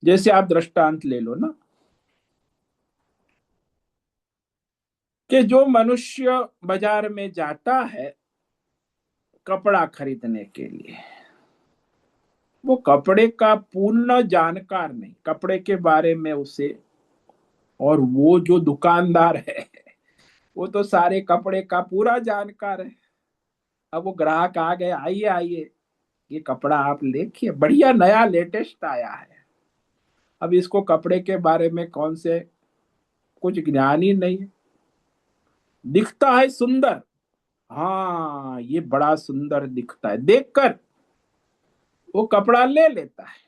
जैसे आप दृष्टांत ले लो ना, कि जो मनुष्य बाजार में जाता है कपड़ा खरीदने के लिए, वो कपड़े का पूर्ण जानकार नहीं, कपड़े के बारे में उसे, और वो जो दुकानदार है वो तो सारे कपड़े का पूरा जानकार है। अब वो ग्राहक आ गए, आइए आइए ये कपड़ा आप देखिए, बढ़िया नया लेटेस्ट आया है। अब इसको कपड़े के बारे में कौन से कुछ ज्ञान ही नहीं है, दिखता है सुंदर, हाँ ये बड़ा सुंदर दिखता है, देखकर वो कपड़ा ले लेता है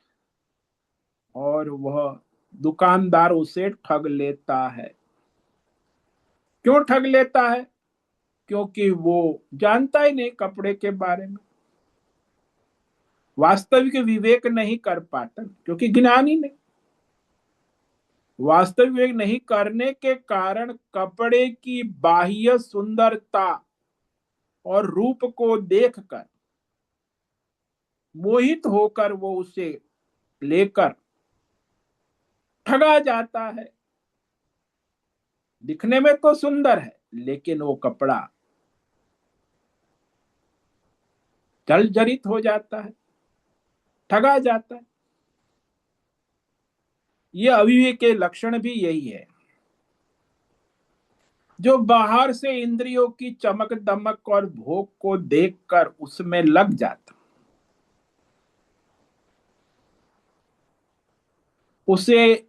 और वह दुकानदार उसे ठग लेता है। क्यों ठग लेता है? क्योंकि वो जानता ही नहीं कपड़े के बारे में, वास्तविक विवेक नहीं कर पाता, क्योंकि ज्ञान ही नहीं। वास्तविक विवेक नहीं करने के कारण कपड़े की बाह्य सुंदरता और रूप को देखकर मोहित होकर वो उसे लेकर ठगा जाता है। दिखने में तो सुंदर है लेकिन वो कपड़ा जर्जरित हो जाता है, ठगा जाता है। ये अविवेक के लक्षण भी यही है, जो बाहर से इंद्रियों की चमक दमक और भोग को देखकर उसमें लग जाता, उसे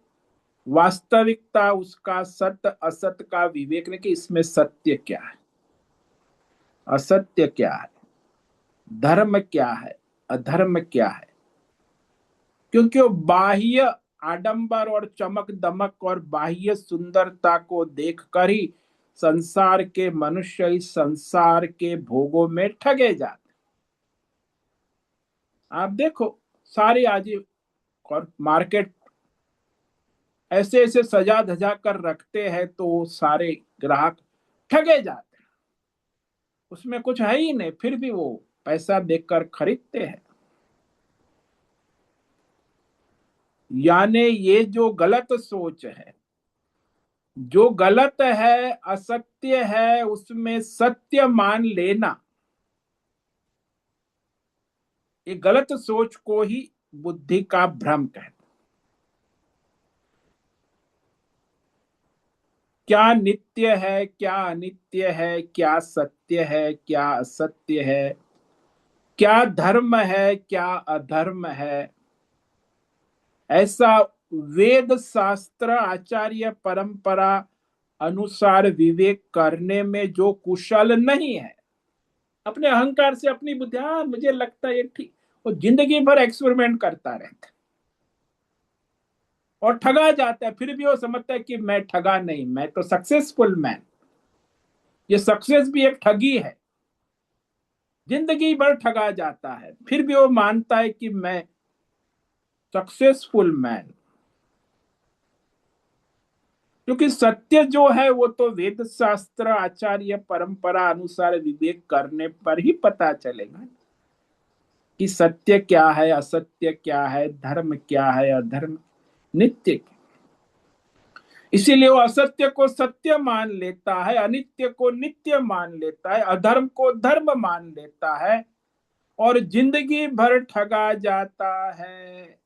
वास्तविकता, उसका सत्य असत्य का विवेक नहीं कि इसमें सत्य क्या है, असत्य क्या है, धर्म क्या है, अधर्म क्या है। क्योंकि वो बाह्य आडंबर और चमक दमक और बाह्य सुंदरता को देखकर ही संसार के मनुष्य इस संसार के भोगों में ठगे जाते। आप देखो सारी आज और मार्केट ऐसे ऐसे सजा धजा कर रखते हैं तो सारे ग्राहक ठगे जाते हैं। उसमें कुछ है ही नहीं, फिर भी वो पैसा देकर खरीदते हैं। यानी ये जो गलत सोच है, जो गलत है, असत्य है, उसमें सत्य मान लेना, ये गलत सोच को ही बुद्धि का भ्रम कहते हैं। क्या नित्य है, क्या अनित्य है, क्या सत्य है, क्या असत्य है, क्या धर्म है, क्या अधर्म है, ऐसा वेद शास्त्र आचार्य परंपरा अनुसार विवेक करने में जो कुशल नहीं है, अपने अहंकार से अपनी बुद्धि, हाँ मुझे लगता है ये ठीक, वो जिंदगी भर एक्सपेरिमेंट करता रहता है और ठगा जाता है। फिर भी वो समझता है कि मैं ठगा नहीं, मैं तो सक्सेसफुल मैन। ये सक्सेस भी एक ठगी है। जिंदगी भर ठगा जाता है, फिर भी वो मानता है कि मैं सक्सेसफुल मैन। क्योंकि सत्य जो है वो तो वेद शास्त्र आचार्य परंपरा अनुसार विवेक करने पर ही पता चलेगा कि सत्य क्या है, असत्य क्या है, धर्म क्या है, अधर्म, नित्य क्या। इसीलिए वो असत्य को सत्य मान लेता है, अनित्य को नित्य मान लेता है, अधर्म को धर्म मान लेता है और जिंदगी भर ठगा जाता है।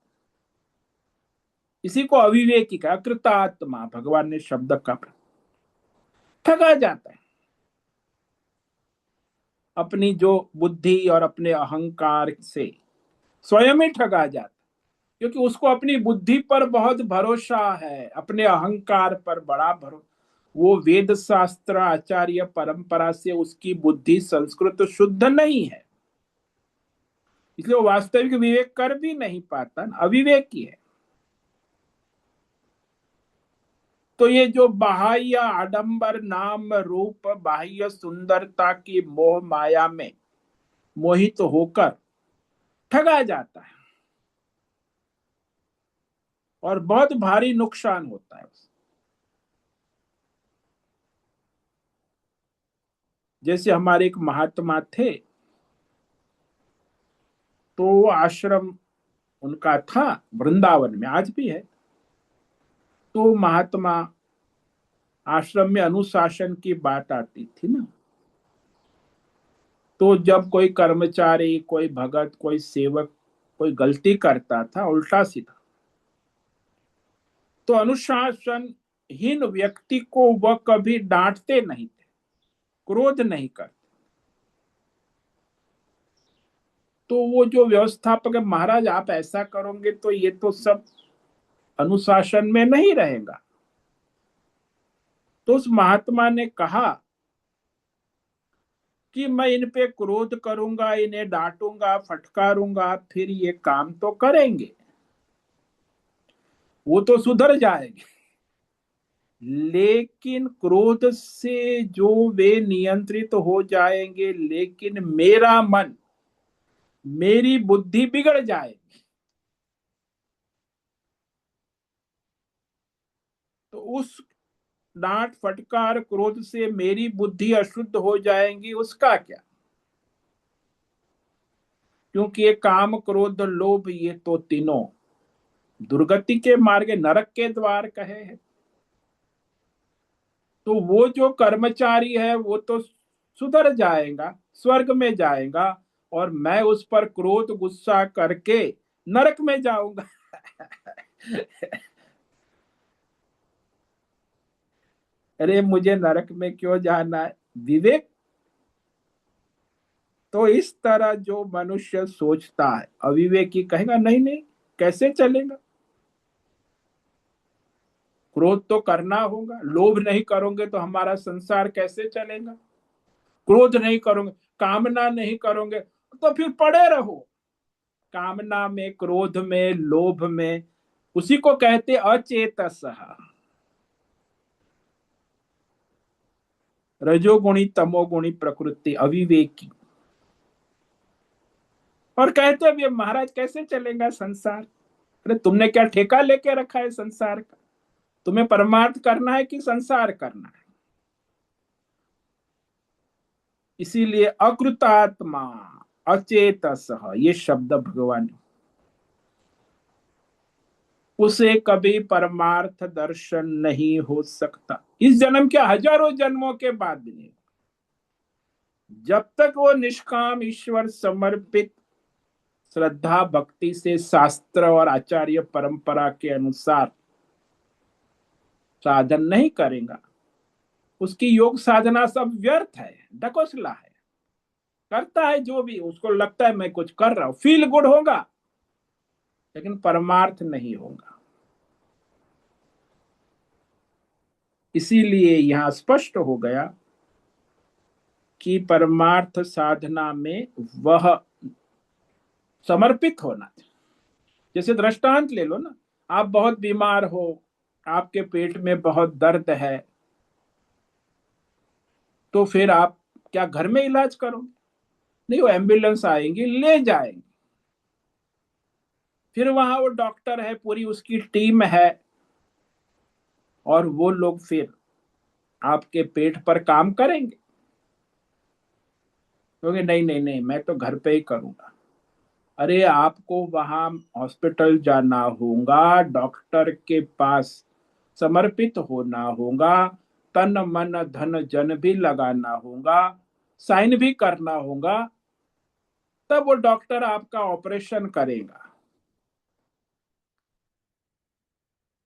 इसी को अविवेकी का, कृतात्मा भगवान ने शब्द का, ठगा जाता है अपनी जो बुद्धि और अपने अहंकार से, स्वयं ही ठगा जाता है। क्योंकि उसको अपनी बुद्धि पर बहुत भरोसा है, अपने अहंकार पर बड़ा भरोसा। वो वेद शास्त्र आचार्य परंपरा से उसकी बुद्धि संस्कृत शुद्ध नहीं है, इसलिए वो वास्तविक विवेक कर भी नहीं पाता, अविवेकी है। तो ये जो बाह्य आडंबर नाम रूप बाह्य सुंदरता की मोह माया में मोहित होकर ठगा जाता है और बहुत भारी नुकसान होता है। जैसे हमारे एक महात्मा थे, तो वो आश्रम उनका था वृंदावन में, आज भी है। तो महात्मा आश्रम में अनुशासन की बात आती थी ना, तो जब कोई कर्मचारी, कोई भगत, कोई सेवक कोई गलती करता था उल्टा सीधा, तो अनुशासनहीन व्यक्ति को वह कभी डांटते नहीं थे, क्रोध नहीं करते। तो वो जो व्यवस्थापक है, महाराज आप ऐसा करोगे तो ये तो सब अनुशासन में नहीं रहेगा। तो उस महात्मा ने कहा कि मैं इन पे क्रोध करूंगा, इन्हें डांटूंगा, फटकारूंगा, फिर ये काम तो करेंगे, वो तो सुधर जाएंगे, लेकिन क्रोध से जो वे नियंत्रित तो हो जाएंगे, लेकिन मेरा मन, मेरी बुद्धि बिगड़ जाएगी। तो उस डांट फटकार क्रोध से मेरी बुद्धि अशुद्ध हो जाएंगी, उसका क्या। क्योंकि ये काम क्रोध लोभ, ये तो तीनों दुर्गति के मार्ग, नरक के द्वार कहे हैं। तो वो जो कर्मचारी है वो तो सुधर जाएगा, स्वर्ग में जाएगा, और मैं उस पर क्रोध गुस्सा करके नरक में जाऊंगा। अरे मुझे नरक में क्यों जाना है, विवेक। तो इस तरह जो मनुष्य सोचता है, अविवेकी कहेगा नहीं नहीं, कैसे चलेगा, क्रोध तो करना होगा, लोभ नहीं करोगे तो हमारा संसार कैसे चलेगा, क्रोध नहीं करोगे, कामना नहीं करोगे, तो फिर पड़े रहो कामना में, क्रोध में, लोभ में। उसी को कहते अचेतस, रजोगुणी तमोगुणी प्रकृति, अविवेकी। और कहते भी महाराज कैसे चलेगा संसार, अरे तुमने क्या ठेका लेके रखा है संसार का, तुम्हें परमार्थ करना है कि संसार करना है? इसीलिए अकृतात्मा अचेतस, ये शब्द भगवान, उसे कभी परमार्थ दर्शन नहीं हो सकता। इस जन्म के हजारों जन्मों के बाद भी नहीं। जब तक वो निष्काम ईश्वर समर्पित श्रद्धा भक्ति से शास्त्र और आचार्य परंपरा के अनुसार साधन नहीं करेगा, उसकी योग साधना सब व्यर्थ है, ढकोसला है। करता है जो भी उसको लगता है मैं कुछ कर रहा हूं, फील गुड होगा, लेकिन परमार्थ नहीं होगा। इसीलिए यहां स्पष्ट हो गया कि परमार्थ साधना में वह समर्पित होना चाहिए। जैसे दृष्टांत ले लो ना, आप बहुत बीमार हो, आपके पेट में बहुत दर्द है, तो फिर आप क्या घर में इलाज करोगे? नहीं, वो एम्बुलेंस आएंगी, ले जाएंगे, फिर वहां वो डॉक्टर है, पूरी उसकी टीम है, और वो लोग फिर आपके पेट पर काम करेंगे। क्योंकि नहीं नहीं नहीं, मैं तो घर पे ही करूंगा। अरे आपको वहां हॉस्पिटल जाना होगा, डॉक्टर के पास समर्पित होना होगा, तन मन धन जन भी लगाना होगा, साइन भी करना होगा, तब वो डॉक्टर आपका ऑपरेशन करेगा।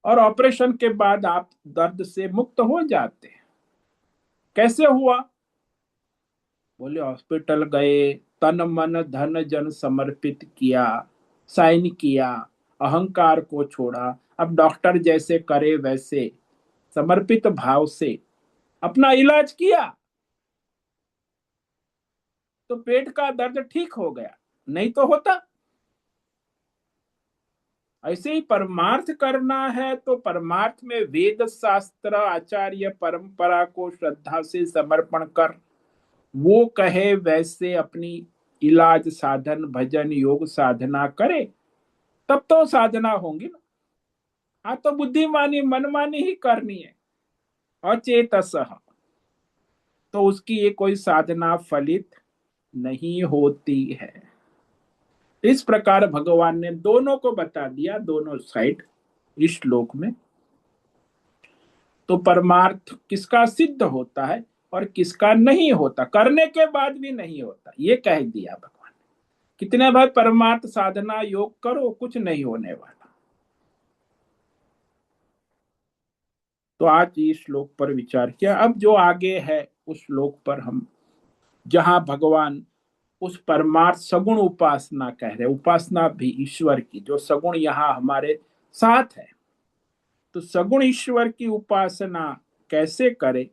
और ऑपरेशन के बाद आप दर्द से मुक्त हो जाते हैं। कैसे हुआ? बोले हॉस्पिटल गए, तन मन धन जन समर्पित किया, साइन किया, अहंकार को छोड़ा, अब डॉक्टर जैसे करे वैसे समर्पित भाव से अपना इलाज किया, तो पेट का दर्द ठीक हो गया। नहीं तो होता। ऐसे ही परमार्थ करना है तो परमार्थ में वेद शास्त्र आचार्य परंपरा को श्रद्धा से समर्पण कर, वो कहे वैसे अपनी इलाज साधन भजन योग साधना करे, तब तो साधना होंगी ना। हाँ, तो बुद्धिमानी मनमानी ही करनी है अचेतस, तो उसकी ये कोई साधना फलित नहीं होती है। इस प्रकार भगवान ने दोनों को बता दिया, दोनों साइड इस श्लोक में। तो परमार्थ किसका सिद्ध होता है और किसका नहीं होता, करने के बाद भी नहीं होता, ये कह दिया भगवान। कितने बार परमार्थ साधना योग करो, कुछ नहीं होने वाला। तो आज इस श्लोक पर विचार किया। अब जो आगे है उस श्लोक पर हम, जहां भगवान उस परमार्थ सगुण उपासना कह रहे, उपासना भी ईश्वर की, जो सगुण यहाँ हमारे साथ है, तो सगुण ईश्वर की उपासना कैसे करे,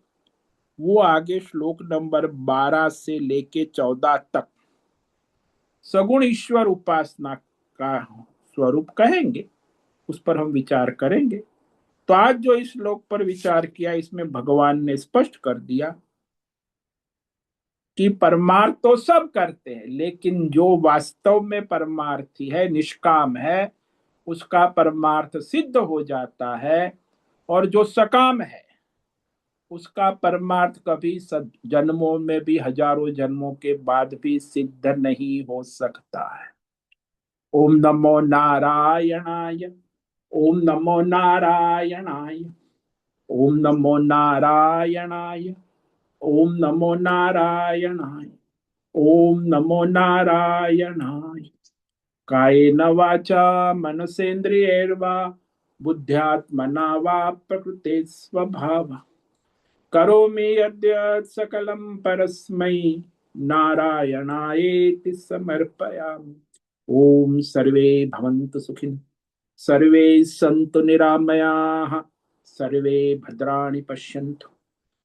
वो आगे श्लोक नंबर 12 से लेके 14 तक सगुण ईश्वर उपासना का स्वरूप कहेंगे, उस पर हम विचार करेंगे। तो आज जो इस श्लोक पर विचार किया, इसमें भगवान ने स्पष्ट कर दिया कि परमार्थ तो सब करते हैं, लेकिन जो वास्तव में परमार्थी है, निष्काम है, उसका परमार्थ सिद्ध हो जाता है। और जो सकाम है, उसका परमार्थ कभी जन्मों में भी, हजारों जन्मों के बाद भी सिद्ध नहीं हो सकता है। ओम नमो नारायणाय, ओम नमो नारायणाय, ओम नमो नारायणाय, ओम नमो नारायणाय, ओम नमो नारायणाय। कायेन वाचा मनसेन्द्रियैर्वा बुद्ध्यात्मना वा प्रकृते स्वभाव करोमि यद्यत् सकलं परस्मै नारायणायेति समर्पयामि। ओम सर्वे भवन्तु सुखिनः, सर्वे सन्तु निरामयाः, सर्वे भद्राणि पश्यन्तु,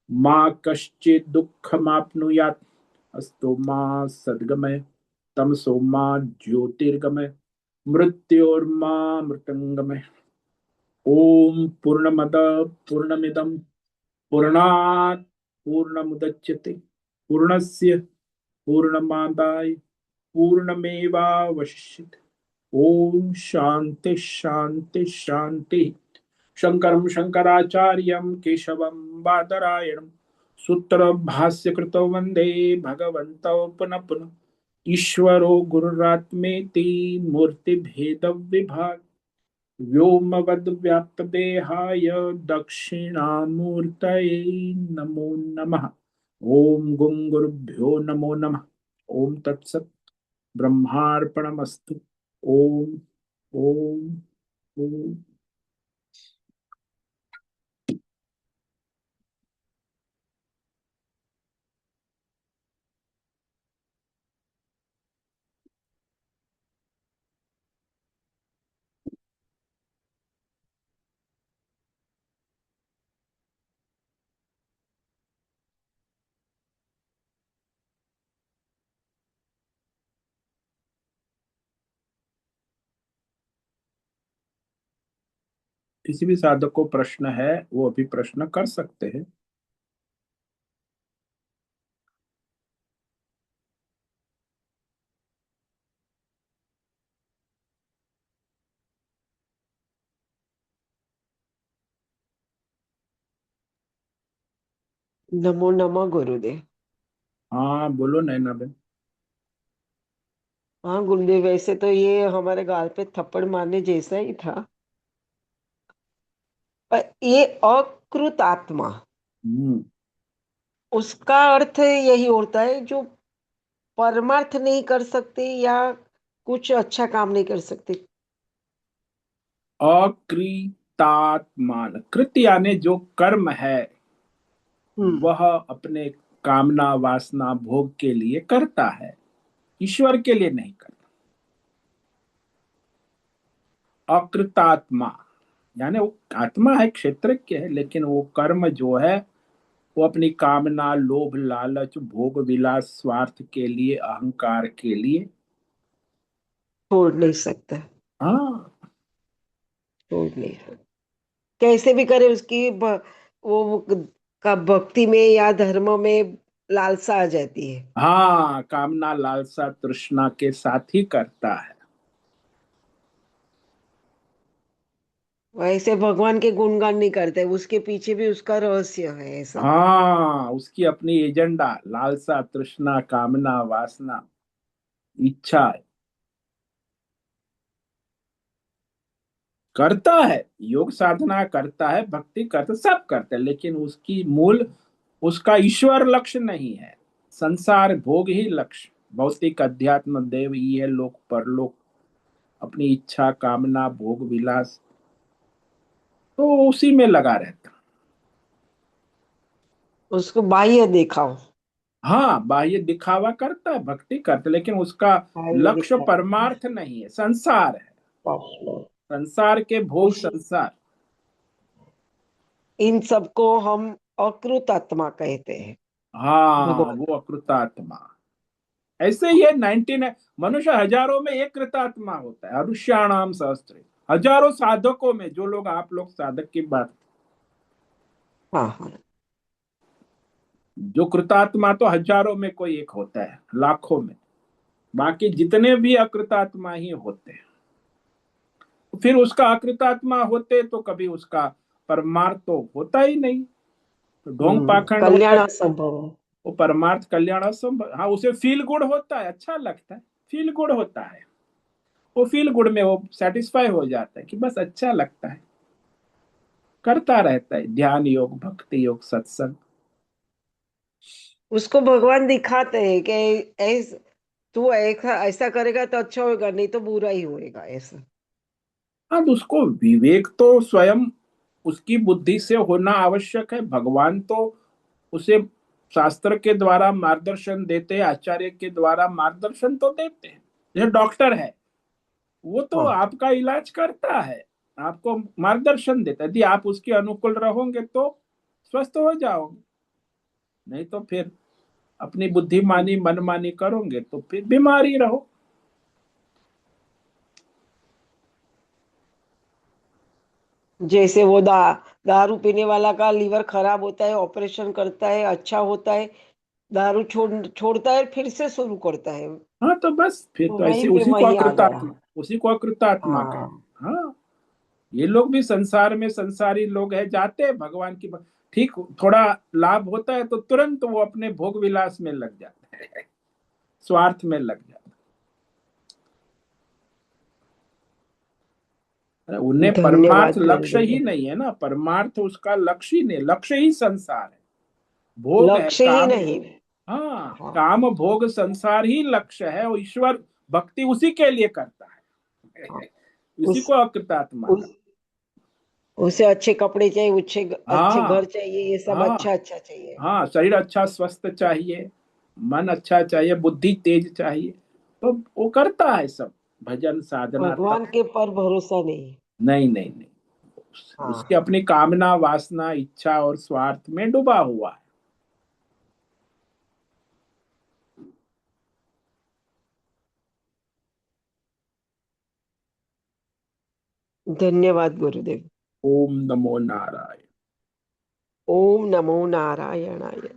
मा कश्चित् दुःखमाप्नुयात्, अस्तु मा सद्गमय, तमसो मा ज्योतिर्गमय, मृत्योर्मा मृतंगमय। ओम पूर्णमद पूर्णमिदं पूर्णात् पूर्णमुदच्यते, पूर्णस्य पूर्णमादाय पूर्णमेवावशिष्यते। ओम शांति शांति शांति। शंकरं शंकराचार्यं केशवं बादरायणं सूत्र भाष्य कृतो वंदे भगवन्तौ पुनः पुनः। ईश्वरो गुरुरात्मेति मूर्ति भेद विभाग व्योमवद्व्याप्तदेहाय दक्षिणामूर्तये नमो नमः। ओम गुं गुरुभ्यो नमो नमः। ओम तत्सत्। ब्रह्मार्पणमस्तु। ओम ओम ओम। किसी भी साधक को प्रश्न है वो अभी प्रश्न कर सकते हैं। नमो नमः गुरुदेव। हाँ बोलो नैना बेन। हाँ गुरुदेव, वैसे तो ये हमारे गाल पे थप्पड़ मारने जैसा ही था, पर ये अकृत आत्मा, हम्म। उसका अर्थ यही होता है जो परमार्थ नहीं कर सकते या कुछ अच्छा काम नहीं कर सकते। अकृतात्मान कृत यानी जो कर्म है हम्म। वह अपने कामना वासना भोग के लिए करता है, ईश्वर के लिए नहीं करता। अकृतात्मा यानी वो आत्मा है, क्षेत्रज्ञ है, लेकिन वो कर्म जो है वो अपनी कामना लोभ लालच भोग विलास स्वार्थ के लिए अहंकार के लिए। छोड़ नहीं सकता। हाँ। छोड़ नहीं सकता। कैसे भी करे उसकी वो का भक्ति में या धर्म में लालसा आ जाती है। हाँ कामना लालसा तृष्णा के साथ ही करता है। वैसे भगवान के गुणगान नहीं करते, उसके पीछे भी उसका रहस्य है ऐसा। हाँ उसकी अपनी एजेंडा लालसा तृष्णा कामना वासना इच्छा करता है, योग साधना करता है, भक्ति करता, सब करता है, लेकिन उसकी मूल उसका ईश्वर लक्ष्य नहीं है। संसार भोग ही लक्ष्य, भौतिक अध्यात्म देव ये लोक परलोक अपनी इच्छा कामना भोग विलास, तो उसी में लगा रहता। उसको बाह्य दिखाओ। हाँ बाह्य दिखावा करता है, भक्ति करता है, लेकिन उसका बाह्य लक्ष्य दिखावा। परमार्थ नहीं है, संसार है। पाप। संसार के भोग इस संसार। इन सबको हम अकृत आत्मा कहते हैं। हाँ भगवान। वो अकृतात्मा। ऐसे ही है 19 है। मनुष्य हजारों में एक कृतात्मा होता है, अनुष्याणाम सहस्त्र। हजारों साधकों में जो लोग आप लोग साधक की बात, हाँ हाँ। जो कृतात्मा तो हजारों में कोई एक होता है, लाखों में। बाकी जितने भी अकृतात्मा ही होते हैं। फिर उसका अकृतात्मा होते तो कभी उसका परमार्थ तो होता ही नहीं, तो ढोंग पाखंड होता कल्याण है। असंभव। वो परमार्थ कल्याण असंभव। हाँ उसे फील गुड होता है, अच्छा लगता है, फील गुड होता है। वो फील गुड में वो सेटिस्फाई हो जाता है कि बस अच्छा लगता है, करता रहता है ध्यान योग भक्ति योग सत्संग। उसको भगवान दिखाते हैं कि तू ऐसा ऐसा करेगा तो अच्छा होगा, नहीं तो बुरा ही होएगा ऐसा। हाँ तो उसको विवेक तो स्वयं उसकी बुद्धि से होना आवश्यक है। भगवान तो उसे शास्त्र के द्वारा मार्गदर्शन देते हैं, आचार्य के द्वारा मार्गदर्शन तो देते हैं। जैसे डॉक्टर है, वो तो हाँ। आपका इलाज करता है, आपको मार्गदर्शन देता है। यदि आप उसके अनुकूल रहोगे तो स्वस्थ हो जाओगे, नहीं तो फिर अपनी बुद्धिमानी मनमानी करोगे तो फिर बीमार ही रहो। जैसे वो दारू पीने वाला का लीवर खराब होता है, ऑपरेशन करता है, अच्छा होता है, दारू छोड़ता है, फिर से शुरू करता है। हाँ तो बस फिर तो तो वहीं ऐसे पे उसी को वही आ गया। अकृतात्मा, उसी को अकृतात्मा कहे। हाँ। हाँ ये लोग भी संसार में संसारी लोग हैं, जाते हैं भगवान की ठीक थोड़ा लाभ होता है तो तुरंत वो अपने भोग विलास में लग जाते हैं, स्वार्थ में लग जाते हैं। उन्हें परमार्थ धन्यवाद लक्ष्य ही गुरुदेव। नहीं है ना, परमार्थ उसका लक्ष्य ही नहीं, लक्ष्य ही संसार है, भोग है, लक्ष्य ही काम। नहीं। हाँ, हाँ। काम भोग संसार ही लक्ष्य है, और ईश्वर भक्ति उसी के लिए करता हाँ। है, उसी उस, को अकृतात्मा उस उसे अच्छे कपड़े चाहिए, अच्छे घर हाँ चाहिए, ये सब हाँ अच्छा अच्छा चाहिए। हाँ, शरीर अच्छा स्वस्थ चाहिए, मन अच्छा चाहिए, बुद्धि तेज चाहिए, तो वो करता है सब, भजन साधना तप। भगवान के पर भरोसा नहीं। नहीं नहीं नहीं, उसकी हाँ। अपनी कामना वासना इच्छा और स्वार्थ में डूबा हुआ है। धन्यवाद गुरुदेव। ओम नमो नारायण। ओम नमो नारायणाय।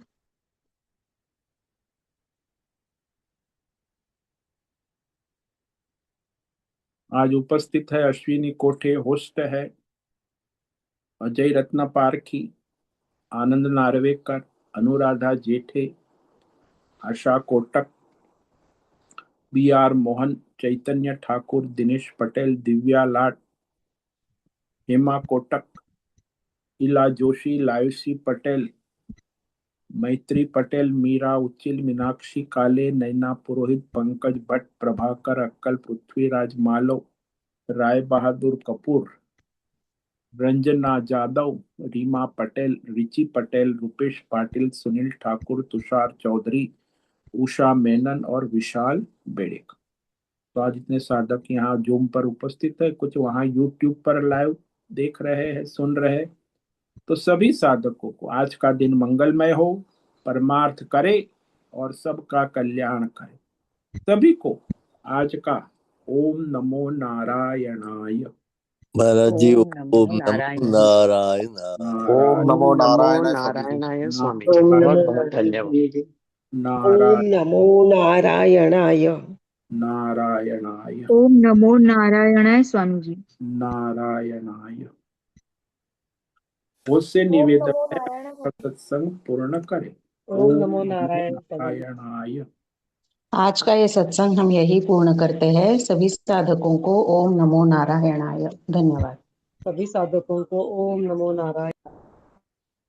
आज उपस्थित है अश्विनी कोठे, होस्ट है अजय रत्न पारखी, आनंद नार्वेकर, अनुराधा जेठे, आशा कोटक, B.R. मोहन, चैतन्य ठाकुर, दिनेश पटेल, दिव्या लाट, हेमा कोटक, इला जोशी, लायुसी पटेल, मैत्री पटेल, मीरा उच्चिल, मीनाक्षी काले, नैना पुरोहित, पंकज भट्ट, प्रभाकर अक्कल, पृथ्वीराज मालव, राय बहादुर कपूर, रंजना जादव, रीमा पटेल, रिची पटेल, रुपेश पाटिल, सुनील ठाकुर, तुषार चौधरी, उषा मेनन और विशाल बेड़ेकर। तो आज इतने साधक यहाँ जूम पर उपस्थित है, कुछ वहाँ यूट्यूब पर लाइव देख रहे हैं, सुन रहे हैं। तो सभी साधकों को आज का दिन मंगलमय हो, परमार्थ करे और सबका कल्याण करे। सभी को आज का ओम नमो नारायणाय। महाराज जी ओम नमो ओम नमो नारायण। नारायण। ओम नारायण नमो नमो नारायण स्वामी जी। नारायणाय स्वामी जी। ओम बहुत नमो बहुत धन्यवाद। नारायण जी। ओम नारायण नमो नारायणाय। नारायणाय ओम नमो नारायणाय स्वामी जी। नारायणाय। उससे ओम निवेदन नमो है नारायण। सत्संग पूर्ण करें। ओम ओम नमो नमो नारायण स्वामी जी। नारायणाय। आज का ये सत्संग हम यही पूर्ण करते हैं। सभी साधकों को ओम नमो नारायणाय। धन्यवाद। सभी साधकों को ओम नमो नारायण।